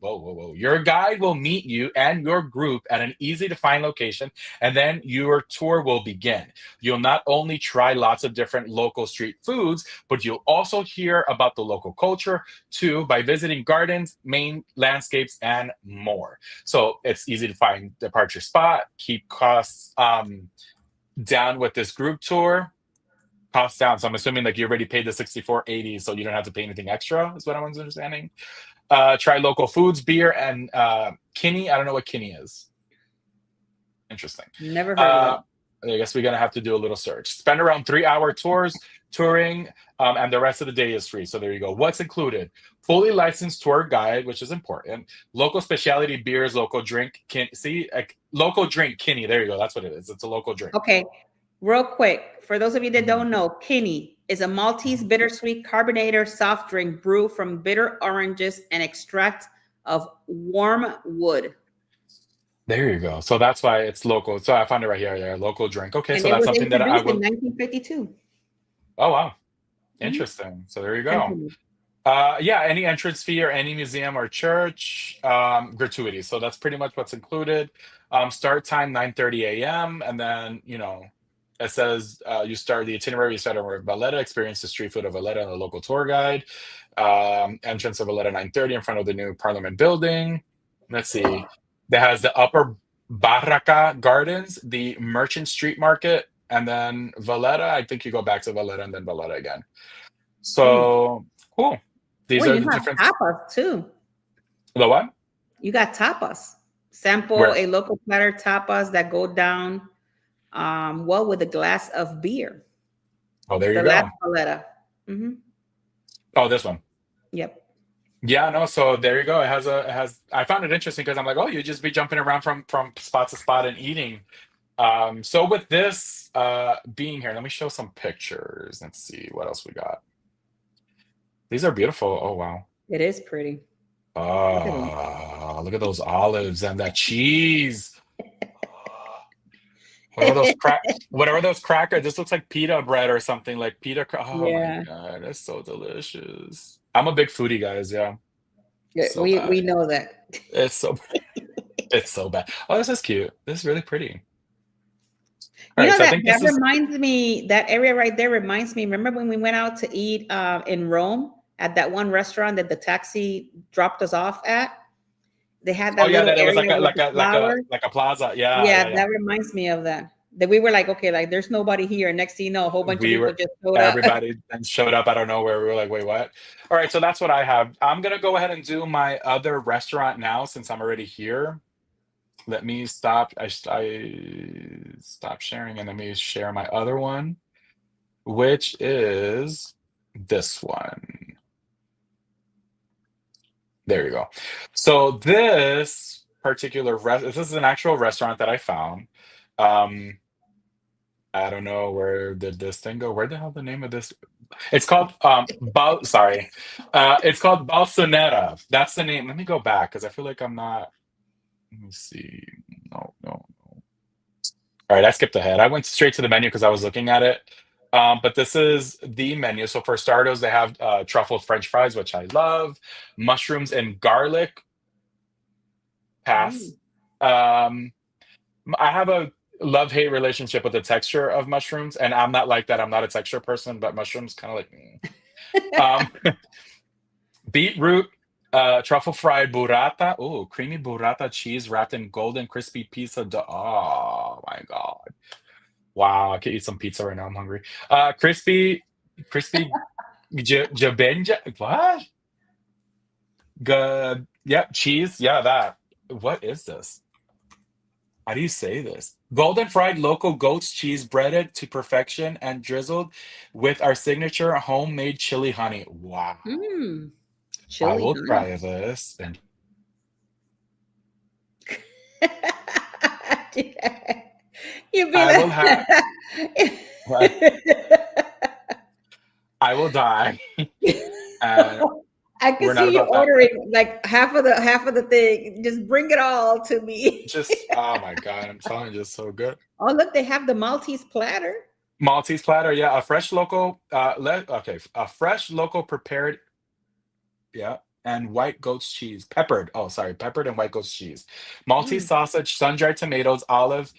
Your guide will meet you and your group at an easy to find location, and then your tour will begin. You'll not only try lots of different local street foods, but you'll also hear about the local culture too by visiting gardens, main landscapes, and more. So it's easy to find departure spot, keep costs down with this group tour. Costs down. So I'm assuming like you already paid the 64.80, so you don't have to pay anything extra, is what I'm understanding. Try local foods, beer, and kidney. I don't know what kidney is. Interesting. Never heard of it. I guess we're gonna have to do a little search. Spend around 3 hour tours touring, and the rest of the day is free. So there you go. What's included? Fully licensed tour guide, which is important. Local specialty beers, local drink. Local drink Kinney. There you go. That's what it is. It's a local drink. Okay, real quick, for those of you that don't know, Kinney is a Maltese bittersweet carbonator soft drink brewed from bitter oranges and extract of warm wood. There you go. So that's why it's local. So I found it right here. There, local drink. Okay, And so it that's was something that I introduced will. in 1952. Oh wow, interesting. So there you go. Continue. Yeah, any entrance fee or any museum or church, gratuity. So that's pretty much what's included. Start time 9:30 a.m. and then it says you start the itinerary. You start over Valletta, experience the street food of Valletta and a local tour guide. Entrance of Valletta 9:30 in front of the new Parliament building. Let's see. That has the Upper Barraca Gardens, the Merchant Street Market, and then Valletta. I think you go back to Valletta and then Valletta again. So cool. These Well, are you the have different. tapas too. The what? You got tapas. Sample Where? a local platter tapas that go down with a glass of beer. Oh, there The you go. last paletta. Mm-hmm. Oh, this one. Yep. Yeah, no. So there you go. It has. I found it interesting because I'm like, oh, you just be jumping around from spot to spot and eating. So with this being here, let me show some pictures. Let's see what else we got. These are beautiful. Oh wow. It is pretty. Oh, look at those olives and that cheese. What are those What are those crackers? This looks like pita bread or something like pita. Oh Yeah. my god, that's so delicious. I'm a big foodie, guys. Yeah, so we bad. know that. It's so it's so bad. Oh, this is cute. This is really pretty. All You right, know so I that think this is. reminds me, that area right there reminds me. Remember when we went out to eat in Rome at that one restaurant that the taxi dropped us off at? They had Oh that yeah, little that it was area with the flowers. like a plaza. Yeah, Yeah, yeah, yeah. that reminds me of that. That we were like, okay, like there's nobody here. Next thing you know, a whole bunch of We people were just showed up. Everybody then showed up out of nowhere. We were like, wait, what? All right, so that's what I have. I'm gonna go ahead and do my other restaurant now since I'm already here. Let me stop. I stop sharing and let me share my other one, which is this one. There you go. So this particular this is an actual restaurant that I found. Um, I don't know where did this thing go. Where the hell the name of this? It's called sorry. It's called Balsonera. That's the name. Let me go back because I feel like I'm not. Let me see. No, no, no. All right, I skipped ahead. I went straight to the menu because I was looking at it. But this is the menu. So for starters, they have truffled French fries, which I love, mushrooms and garlic. Pass. I have a love-hate relationship with the texture of mushrooms, and I'm not like that. I'm not a texture person, but mushrooms kind of like. Beetroot, truffle fried burrata. Ooh, creamy burrata cheese wrapped in golden crispy pizza dough. Oh my god! Wow, I could eat some pizza right now. I'm hungry. Crispy jabenja. What? Good. Yep, cheese. Yeah, that. What is this? How do you say this? Golden fried local goat's cheese breaded to perfection and drizzled with our signature homemade chili honey. Wow. Mm, I chili will honey. try this. And You be I will have like, what? I will die. And I can we're not see you about that. ordering like half of the thing. Just bring it all to me. Just oh my god, I'm telling you, it's so good. Oh, look, they have the Maltese platter. Maltese platter, yeah, a fresh local a fresh local prepared, yeah, and white goat's cheese. Peppered. Oh, sorry, peppered and white goat's cheese. Maltese Mm. sausage, sun-dried tomatoes, olive,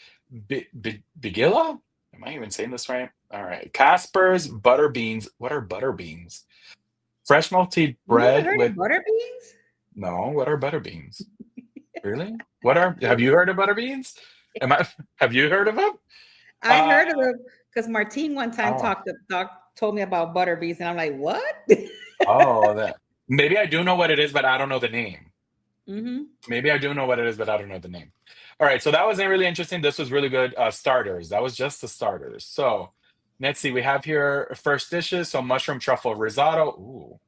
bigilla? Am I even saying this right? All right. Casper's butter beans. What are butter beans? Fresh Maltese You never bread heard with of butter beans? no, what are butter beans? Really? What are have you heard of butter beans? Am I have you heard of them? I Uh heard of them because Martine one time oh. told me about butter beans, and I'm like, what? Oh, that maybe I do know what it is, but I don't know the name. Hmm. Maybe I do know what it is, but I don't know the name. All right, so that was really interesting. This was really good. Starters. That was just the starters. So let's see. We have here first dishes. So mushroom truffle risotto. Ooh.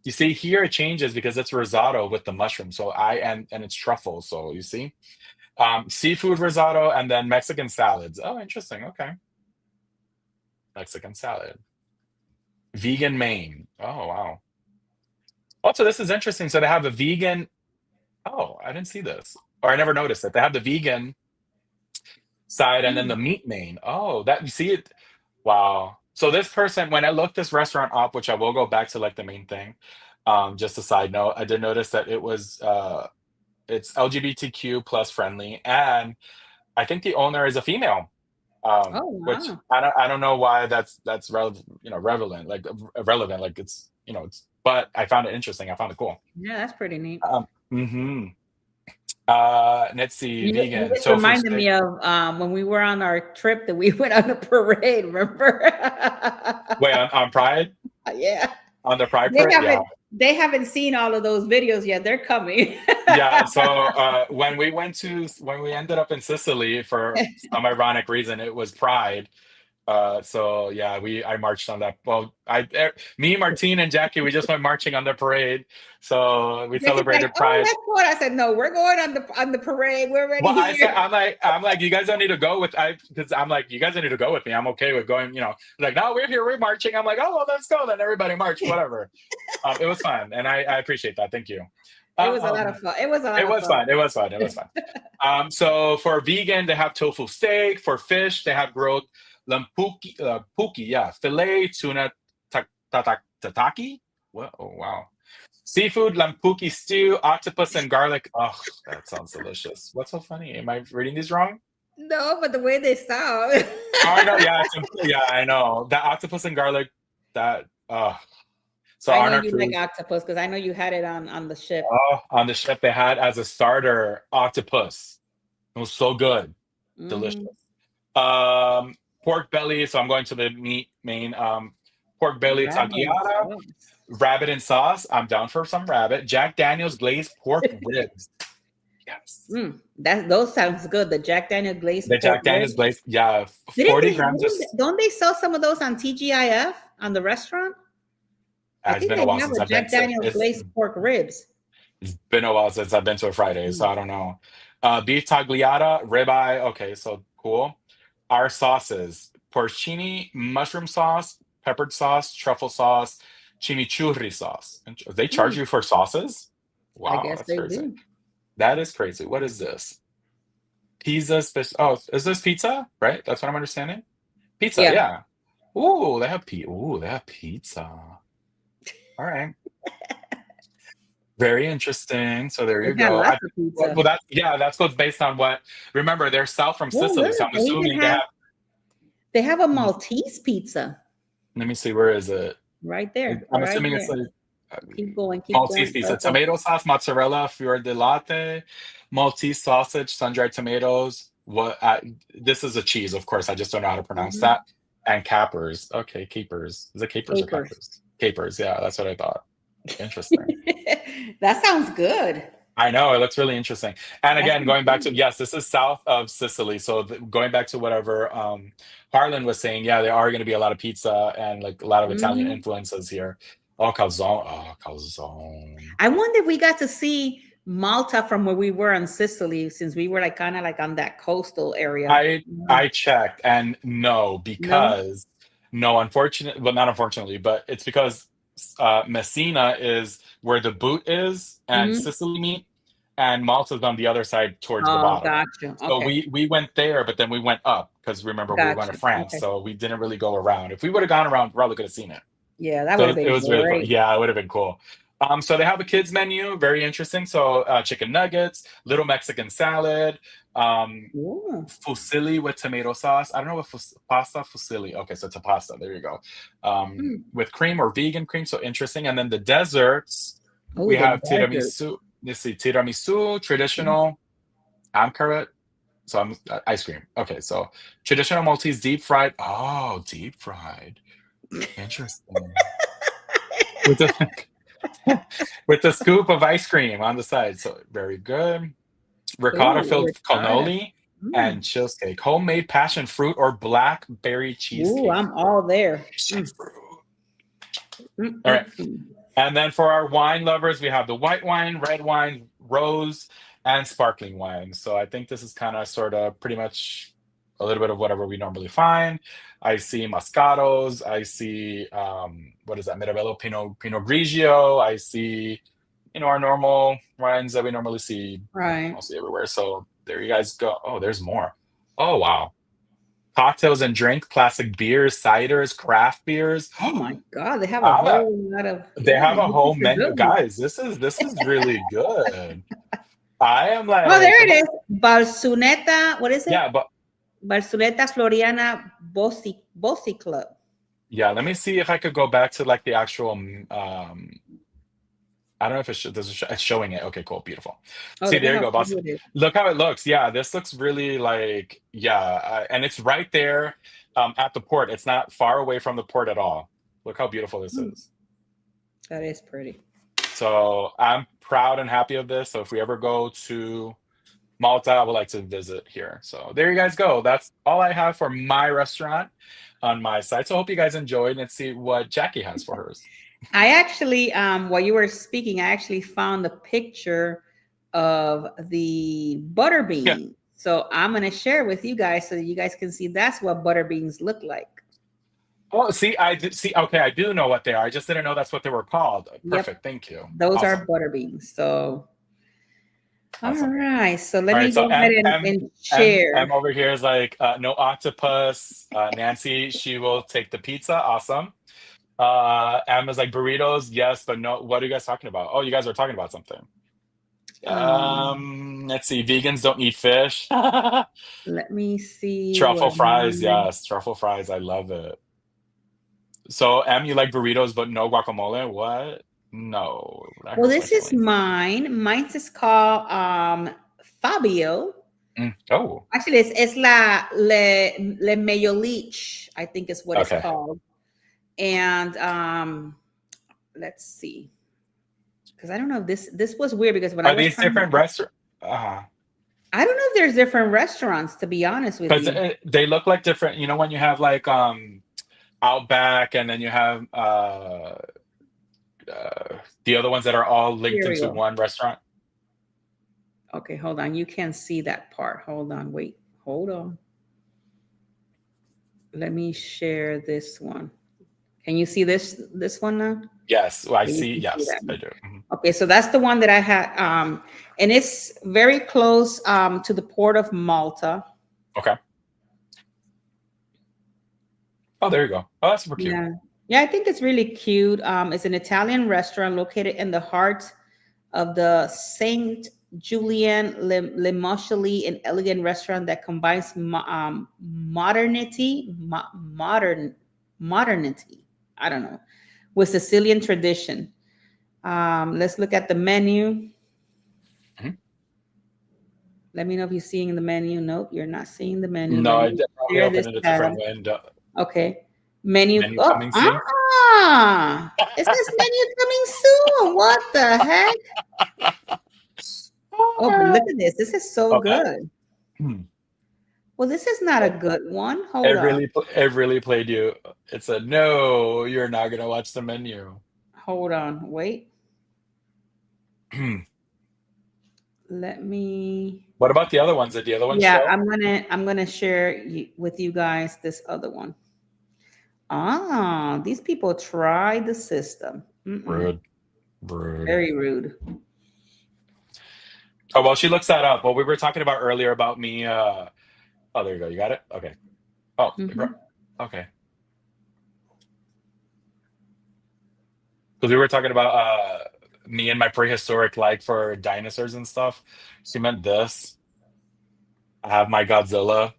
You see here it changes because it's risotto with the mushroom. So and it's truffle. So you see, seafood risotto and then Mexican salads. Oh, interesting. Okay, Mexican salad. Vegan Maine. Oh wow. Also, this is interesting. So they have a vegan. Oh, I didn't see this, or I never noticed it. They have the vegan side and then the Mm. meat main. Oh, that you see it. Wow. So this person, when I looked this restaurant up, which I will go back to like the main thing, just a side note, I did notice that it's LGBTQ plus friendly, and I think the owner is a female. Oh Which wow. I don't know why that's relevant, relevant, like relevant, like it's it's. But I found it interesting. I found it cool. Yeah, that's pretty neat. Hmm. Let's see, You vegan just tofu reminded steak. me of when we were on our trip that we went on the parade. Remember? Wait, on Pride, Yeah, on the Pride they parade, yeah. haven't they haven't seen all of those videos yet. They're coming. Yeah, so when we ended up in Sicily for some ironic reason, it was Pride. So yeah, I marched on that. Well, me, Martine, and Jackie, we just went marching on the parade. So we Jackie's like, celebrated "Oh, Pride. let's go." I said, "No, we're going on the parade. We're Well, already I said, here." I'm like, you guys don't need to go with because I'm like, you guys don't need to go with me. I'm okay with going. Like, no, we're here, we're marching. I'm like, oh well, let's go. Then everybody march, whatever. It was fun, and I appreciate that. Thank you. It was a lot of Um, fun. It was a lot It of was fun. fun. It was fun. It was fun. So for vegan, they have tofu steak. For fish, they have grilled puki, yeah, filet tuna tataki. What? Oh wow. Seafood lampuki stew, octopus and garlic. Oh, that sounds delicious. What's so funny? Am I reading these wrong? No, but the way they sound. Oh, I know. Yeah, yeah, I know. That octopus and garlic. That. So I know on our you like cruise, octopus because I know you had it on the ship. on the ship, they had as a starter octopus. It was so good. Hmm. Delicious. Pork belly. So I'm going to the meat main. Pork belly Rabbit and tagliata, sauce. rabbit and sauce. I'm down for some rabbit. Jack Daniel's glazed pork ribs. Yes. That those sounds good. The Jack Daniel glazed The pork Jack Daniel's ribs. glazed. Yeah, Didn't 40 they? grams of. Don't they sell some of those on TGIF on the restaurant? I It's think been they a while have since a I've been Jack to. Daniel's glazed pork ribs. It's been a while since I've been to a Friday, so Mm. I don't know. Beef tagliata, ribeye. Okay, so cool. Our sauces: porcini, mushroom sauce, peppered sauce, truffle sauce, chimichurri sauce. They charge Mm, you for sauces? I Wow, guess that's they crazy. do. That is crazy. What is this? Pizza Oh, is this pizza? Right? That's what I'm understanding. Pizza, Yeah, yeah. Ooh, they have pizza. All right. Very interesting. So there they you got go. lots of pizza. Well, that's what's based on what. Remember, they're south from Oh, Sicily, so look, I'm assuming they have. they have a Mhm. Maltese pizza Let me see, where is it? right there, I'm right assuming it's there. like Keep Maltese going, pizza, circle. tomato sauce, mozzarella, fior di latte, Maltese sausage, sun-dried tomatoes. This is a cheese, of course. I just don't know how to pronounce Hmm. that. And capers. Okay, capers. Is it capers or Capers. capers? Capers. Yeah, that's what I thought. Interesting. That sounds good. I know it looks really interesting. And That's again, going back to insane. yes, this is south of Sicily. So going back to whatever Harlan was saying, yeah, there are going to be a lot of pizza and like a lot of Italian Mhm. influences here. Oh, calzone! Oh, calzone! I wonder if we got to see Malta from where we were on Sicily, since we were like kind of like on that coastal area. I checked and no, No. because no, unfortunately, well, not unfortunately, but it's because Messina is where the boot is and Mhm. Sicily meet, and Malta's on the other side towards the Oh, bottom. gotcha. So Okay, we went there, but then we went up because remember we were going to gotcha. France, Okay. so we didn't really go around. If we would have gone around, probably could have seen it. Yeah, that would So have it been was really fun. great. Yeah, it would have been cool. So they have a kids menu, very interesting. So chicken nuggets, little Mexican salad, um, Yeah. fusilli with tomato sauce. I don't know what pasta fusilli. Okay, so it's a pasta. There you go. With cream or vegan cream. So interesting. And then the desserts, Oh, we the have desert. tiramisu. Let's see, tiramisu, traditional. I'm correct. So I'm ice cream. Okay, so traditional Maltese deep fried. Oh, deep fried. Interesting. With the with the scoop of ice cream on the side. So very good. Ricotta Ooh, filled ricotta. cannoli and Mm. cheesecake. Homemade passion fruit or blackberry Ooh, cheesecake. I'm all there. Passion Mm. fruit. Mm, All right. mm, mm. And then for our wine lovers, we have the white wine, red wine, rose, and sparkling wine. So I think this is kind of sort of pretty much a little bit of whatever we normally find. I see Moscatos. I see what is that? Mirabello Pinot Grigio. I see our normal wines that we normally see Right. mostly everywhere. So there you guys go. Oh, there's more. Oh wow. Cocktails and drink, classic beers, ciders, craft beers. Oh my God, they have a Ah, whole lot of, they yeah, have a this is whole the menu. good one. Guys, this is really good. I am Oh, like, there come it on. is. Barceloneta, what is it? Yeah, but Barceloneta Floriana Bossi Club. yeah, let me see if I could go back to like the actual I don't know if it's showing it. Okay, cool, beautiful. Oh, See, look at there you how go, boss. cute it is. Look how it looks. Yeah, this looks really like and it's right there at the port. It's not far away from the port at all. Look how beautiful this Hmm, is. that is pretty. So I'm proud and happy of this. So if we ever go to Malta, I would like to visit here. So there you guys go. That's all I have for my restaurant on my site. So I hope you guys enjoyed. Let's see what Jackie has for hers. I actually, while you were speaking, I actually found a picture of the butter Yeah. bean. So I'm gonna share with you guys so that you guys can see that's what butter beans look like. Oh, see, I did see. Okay, I do know what they are. I just didn't know that's what they were called. Yep, Perfect. Thank you. those are Awesome. butter beans. So all Awesome. right, so let All me right. go So ahead M and, M and M share. M over here is like no octopus. Nancy, she will take the pizza. Awesome. M is like burritos. Yes, but no. What are you guys talking about? Oh, you guys are talking about something. Um, Let's see. Vegans don't eat fish. let me see Truffle what fries, my, yes. Truffle fries, I love it. So, M, you like burritos but no guacamole? What? No, that well, hurts my this is feelings. mine. Mine is called Fabio. Oh, Actually, it's Le Mayolich, I think is what it's okay. called. And let's see, because I don't know if this was weird because when I Are was these trying different to, restaurants? I don't know if there's different restaurants, to be honest with Because you. they look like different. You know, when you have like Outback, and then you have the other ones that are all linked into Cereal. one restaurant. Okay, hold on. You can't see that part. Hold on. Wait. Hold on. Let me share this one. Can you see this one now? Yes, well, I Okay, you see. can see Yes, that I one. do. Mhm. Okay, so that's the one that I had, and it's very close to the Port of Malta. Okay. Oh, there you go. Oh, that's super cute. Yeah, yeah, I think it's really cute. It's an Italian restaurant located in the heart of the Saint Julian Le Moschelli, an elegant restaurant that combines modernity. I don't know, with Sicilian tradition. Let's look at the menu. Mhm. Let me know if you're seeing the menu. Nope, you're not seeing the menu. No, Let I me did probably share open this in a tab. different window. Okay. Menu. Menu Oh, coming soon. it says menu coming soon. What the heck? Oh, but look at this. This is so Okay. good. Well, this is not a good one. Hold up. It really played you. It said, no, you're not gonna watch the menu. Hold on. Wait. Let me. What about the other ones? Did the other ones Yeah, show? I'm gonna share with you guys this other one. Ah, these people try the system. Rude. Rude. Very rude. Oh, well, she looks that up. What we were talking about earlier about me. Oh, there you go. You got it? Okay. Oh, okay. Because we were talking about me and my prehistoric like for dinosaurs and stuff. She meant this. I have my Godzilla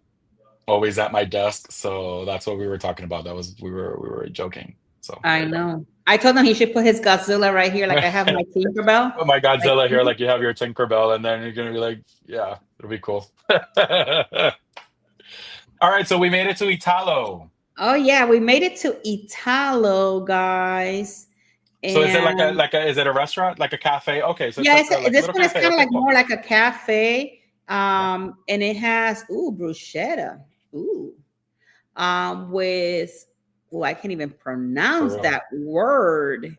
always at my desk, so that's what we were talking about. That was we were joking. So I there you go. know. I told him he should put his Godzilla right here, like I have my Tinkerbell. Put my Like, Godzilla here, like you have your Tinkerbell, and then you're gonna be like, yeah, it'll be cool. All right, so we made it to Italo. oh yeah, we made it to Italo, guys. So is it like And is it a restaurant, like a cafe? Okay, so it's yeah, like a this little one is cafe. kind of Okay, like cool. more like a cafe. Yeah. And it has bruschetta. Ooh. With I can't even For pronounce real. that word.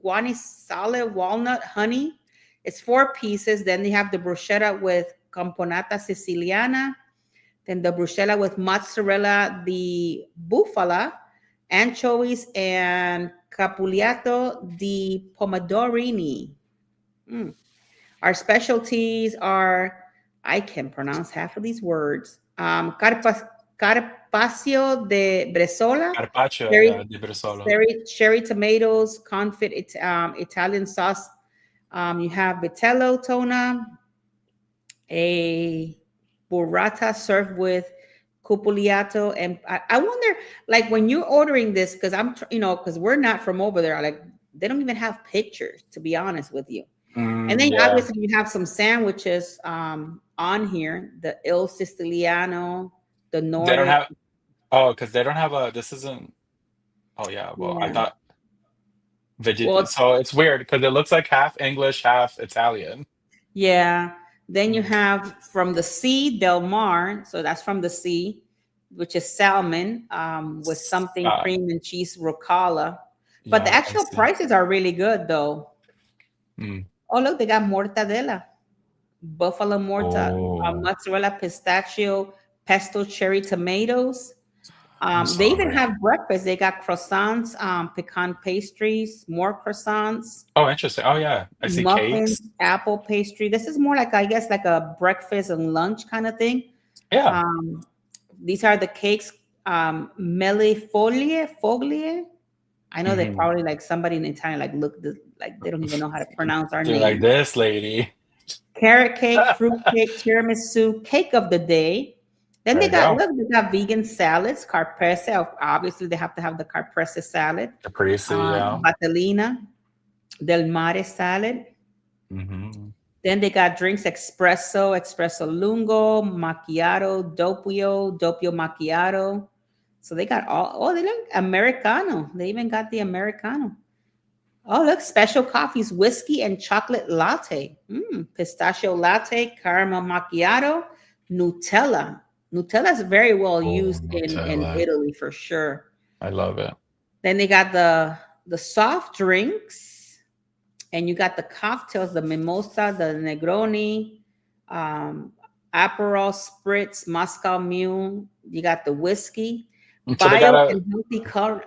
Guanisale walnut honey. It's 4 pieces. Then they have the bruschetta with camponata siciliana. Then the bruschetta with mozzarella di bufala, anchovies, and capuliato di pomodorini. Our specialties are, I can pronounce half of these words. Carpaccio de bresaola, Carpaccio, cherry, yeah, di Bresolo. cherry tomatoes, confit Italian sauce. You have vitello tona, a burrata served with cupuliato, and I wonder, like when you're ordering this, because because we're not from over there, like they don't even have pictures, to be honest with you. And then Yeah. obviously you have some sandwiches on here, the Il Siciliano, the They don't Nordic. have. Oh, because they don't have a. This isn't. Oh yeah. Well, I Yeah. thought Well, So it's weird because it looks like half English, half Italian. yeah. Then you Mm. have from the sea, Del Mar. So that's from the sea, which is salmon with something cream and cheese ricotta. But the Yeah, I actual see. prices are really good, though. Mm. Oh, look, they got mortadella, buffalo Oh, mozzarella, pistachio, pesto, cherry tomatoes. I'm so They even hungry. have breakfast. They got croissants, pecan pastries, more croissants, Oh, interesting. Oh yeah, I see muffins, cakes. apple pastry. This is more like, I guess, like a breakfast and lunch kind of thing. Yeah. Um, these are the cakes, mele foglie. I know they Hmm. probably like somebody in Italian like like they don't even know how to pronounce our They're like name. this lady. Carrot cake, fruit cake, tiramisu, cake of the day. Then There you go. they got vegan salads, caprese. Obviously, they have to have the caprese salad, Caprese, yeah. batellina, del mare salad. Hmm. Then they got drinks, espresso lungo, macchiato, doppio macchiato. So they got they look Americano. They even got the Americano. Oh, look, special coffees, whiskey and chocolate latte, pistachio latte, caramel macchiato, Nutella. Nutella is very well Oh, used in Nutella. Italy for sure. I love it. Then they got the soft drinks, and you got the cocktails, the mimosa, the Negroni, um, Aperol Spritz, Moscow Mule. You got the whiskey, So they got bio and healthy color.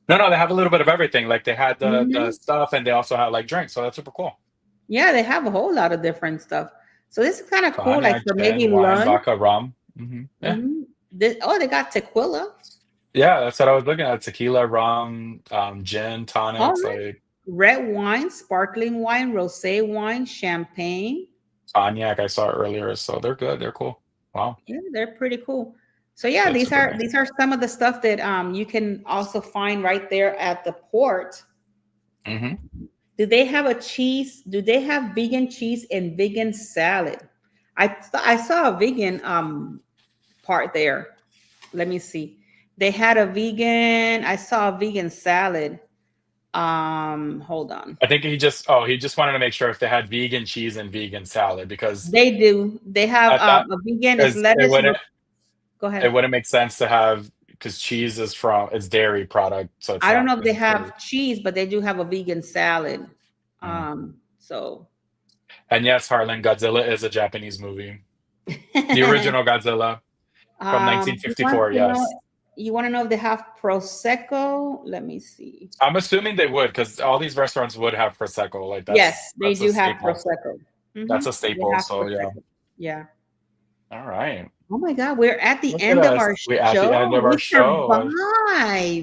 no, they have a little bit of everything. Like they had the Mhm. stuff, and they also had like drinks. So that's super cool. Yeah, they have a whole lot of different stuff. So this is kind of cool, like Cognac, for maybe gin, wine, lunch. vodka, rum. Yeah, They got tequila. yeah. That's what I was looking at. Tequila, rum, gin, All tonics, right. like Red wine, sparkling wine, rosé wine, champagne. cognac. I saw earlier. So they're good. They're cool. Wow, Yeah, they're pretty cool. So yeah, that's super nice. these are some of the stuff that you can also find right there at the port. Hmm. Do they have a cheese? Do they have vegan cheese and vegan salad? I saw a vegan part there. Let me see. They had a vegan. I saw a vegan salad. Hold on. I think he just wanted to make sure if they had vegan cheese and vegan salad because They do. They have I thought a vegan is because it lettuce. wouldn't Go it ahead. wouldn't make sense to have because cheese is from it's dairy product, so it's I don't not know if they necessarily. have cheese, but they do have a vegan salad. Mm. So And yes, Harlan, Godzilla is a Japanese movie. The original Godzilla from you want 1954. to know? Yes, You want to know if they have prosecco? Let me see. I'm assuming they would because all these restaurants would have prosecco. Like Yes, they that's a do have staple. prosecco. That's a They staple. have So yeah. prosecco. Yeah. All right. Oh my God, we're at the Look at end of us. our We at the end show. of our We show.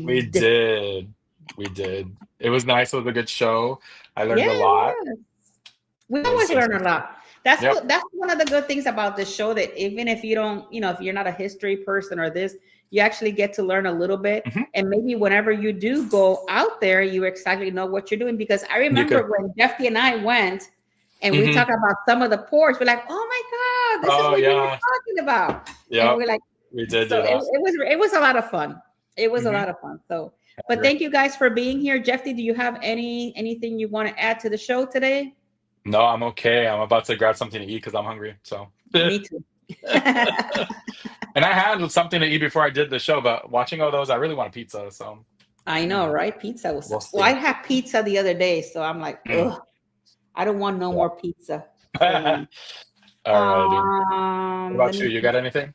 We survived. did. We did. It was nice. It was a good show. I Yeah, learned a it lot. was. We It was always learn a lot. Yep. That's one of the good things about this show, that even if you don't, if you're not a history person or this, you actually get to learn a little bit. Mhm. And maybe whenever you do go out there, you exactly know what you're doing. Because I You could. remember when Jeffy and I went and we Mhm. talked about some of the ports, we're like, oh my God, this is Oh what you were yeah. talking about. And Yep. we're like, We did so do that. it was a lot of fun. It was a Mhm. lot of fun. So, I but agree. thank you guys for being here. Jeffy, do you have anything you want to add to the show today? No, I'm okay. I'm about to grab something to eat because I'm hungry. So. Me too. And I had something to eat before I did the show, but watching all those, I really want a pizza. So, I know, right? Pizza was. we'll Well, I see. had pizza the other day, so I'm like, Mm. ugh, I don't want no Yeah. more pizza for lunch. All righty. What Let about you? me You see. got anything?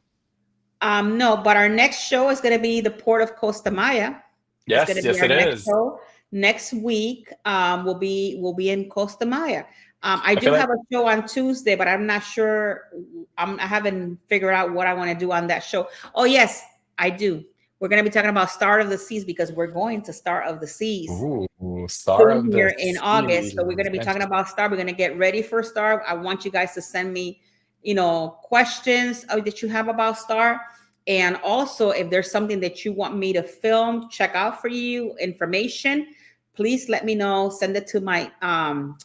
No, but our next show is going to be the Port of Costa Maya. It's going Yes, to be yes, our it next is. show next week. We'll be in Costa Maya. I I do feel like have a show on Tuesday, but I'm not sure. I haven't figured out what I want to do on that show. Oh yes, I do. We're going to be talking about Start of the Seas because we're going to Start of the Seas ooh, Star soon of the here in August. Seas. So we're going to be talking about Star. We're going to get ready for Star. I want you guys to send me, questions that you have about Star. And also, if there's something that you want me to film, check out for you, information, please let me know. Send it to my phone,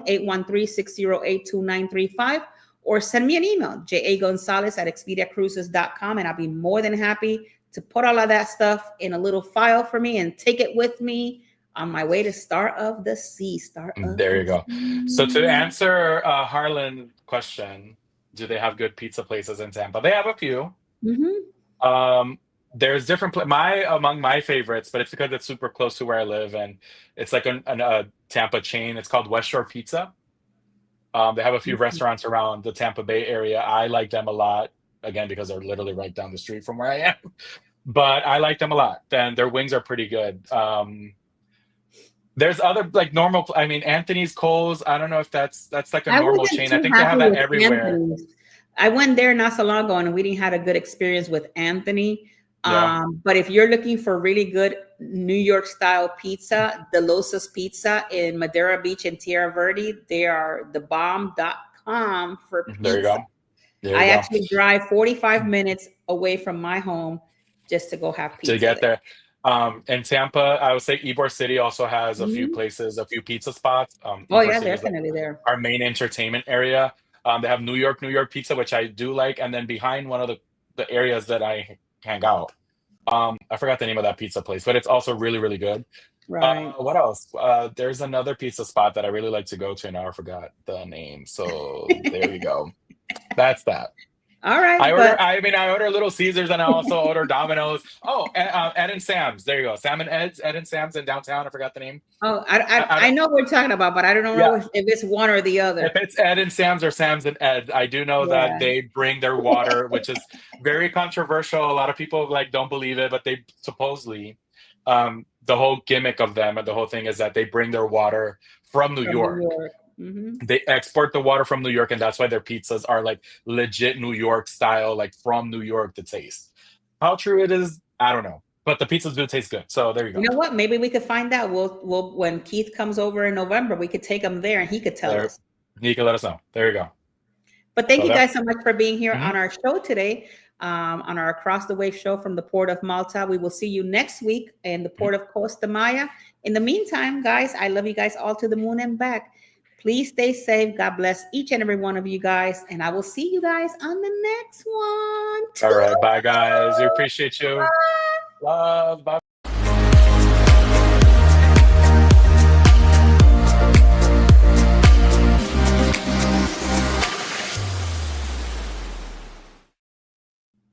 813-608-2935, or send me an email, jagonzalez@expediacruises.com, and I'll be more than happy to put all of that stuff in a little file for me and take it with me on my way to Star of the Sea. Star of There you the go. So to Sea. answer Harlan question, do they have good pizza places in Tampa? They have a few. Mm-hmm. There's different among my favorites, but it's because it's super close to where I live, and it's like a Tampa chain. It's called West Shore Pizza. They have a few restaurants around the Tampa Bay area. I like them a lot, again because they're literally right down the street from where I am. But I like them a lot, and their wings are pretty good. There's other like normal. I mean, Anthony's Coles. I don't know if that's like a I normal wasn't chain. I too think they have happy that with everywhere. Anthony's. I went there not so long ago and we didn't have a good experience with Anthony. Yeah. But if you're looking for really good New York style pizza, Delos's Pizza in Madeira Beach and Tierra Verde, they are the bomb.com for There you pizza. go. There I you go. actually drive 45 minutes away from my home just to go have pizza To get there. there. In Tampa, I would say Ybor City also has a few Mhm. places, a few pizza spots. Oh Ybor yeah, City is like definitely there. our main entertainment area. They have New York pizza, which I do like, and then behind one of the areas that I hang out, I forgot the name of that pizza place, but it's also really, really good. Right. What else? There's another pizza spot that I really like to go to, and now I forgot the name. So there you go. That's that. All right, I but order Little Caesars, and I also order Domino's. Oh, Ed and Sam's. There you go. Sam and Ed's, Ed and Sam's in downtown. I forgot the name. oh, I I don't. know what we're talking about, but I don't Yeah, know if it's one or the if other. it's Ed and Sam's or Sam's and Ed, I do know that Yeah. they bring their water, which is very controversial. A lot of people like don't believe it, but they supposedly, the whole gimmick of them and the whole thing is that they bring their water from New From New York. York. Hmm. They export the water from New York, and that's why their pizzas are like legit New York style, like from New York to taste. How true it is, I don't know, but the pizzas do taste good. So there you You go. know what? Maybe we could find out. We'll when Keith comes over in November, we could take him there and he could tell There, us. you can let us know. There you go. But thank So you that. guys so much for being here Mhm. on our show today, on our Across the Wave show from the Port of Malta. We will see you next week in the Port of Costa Maya. In the meantime, guys, I love you guys all to the moon and back. Please stay safe. God bless each and every one of you guys. And I will see you guys on the next one. All right, bye guys. We appreciate you. Bye. Love. Bye.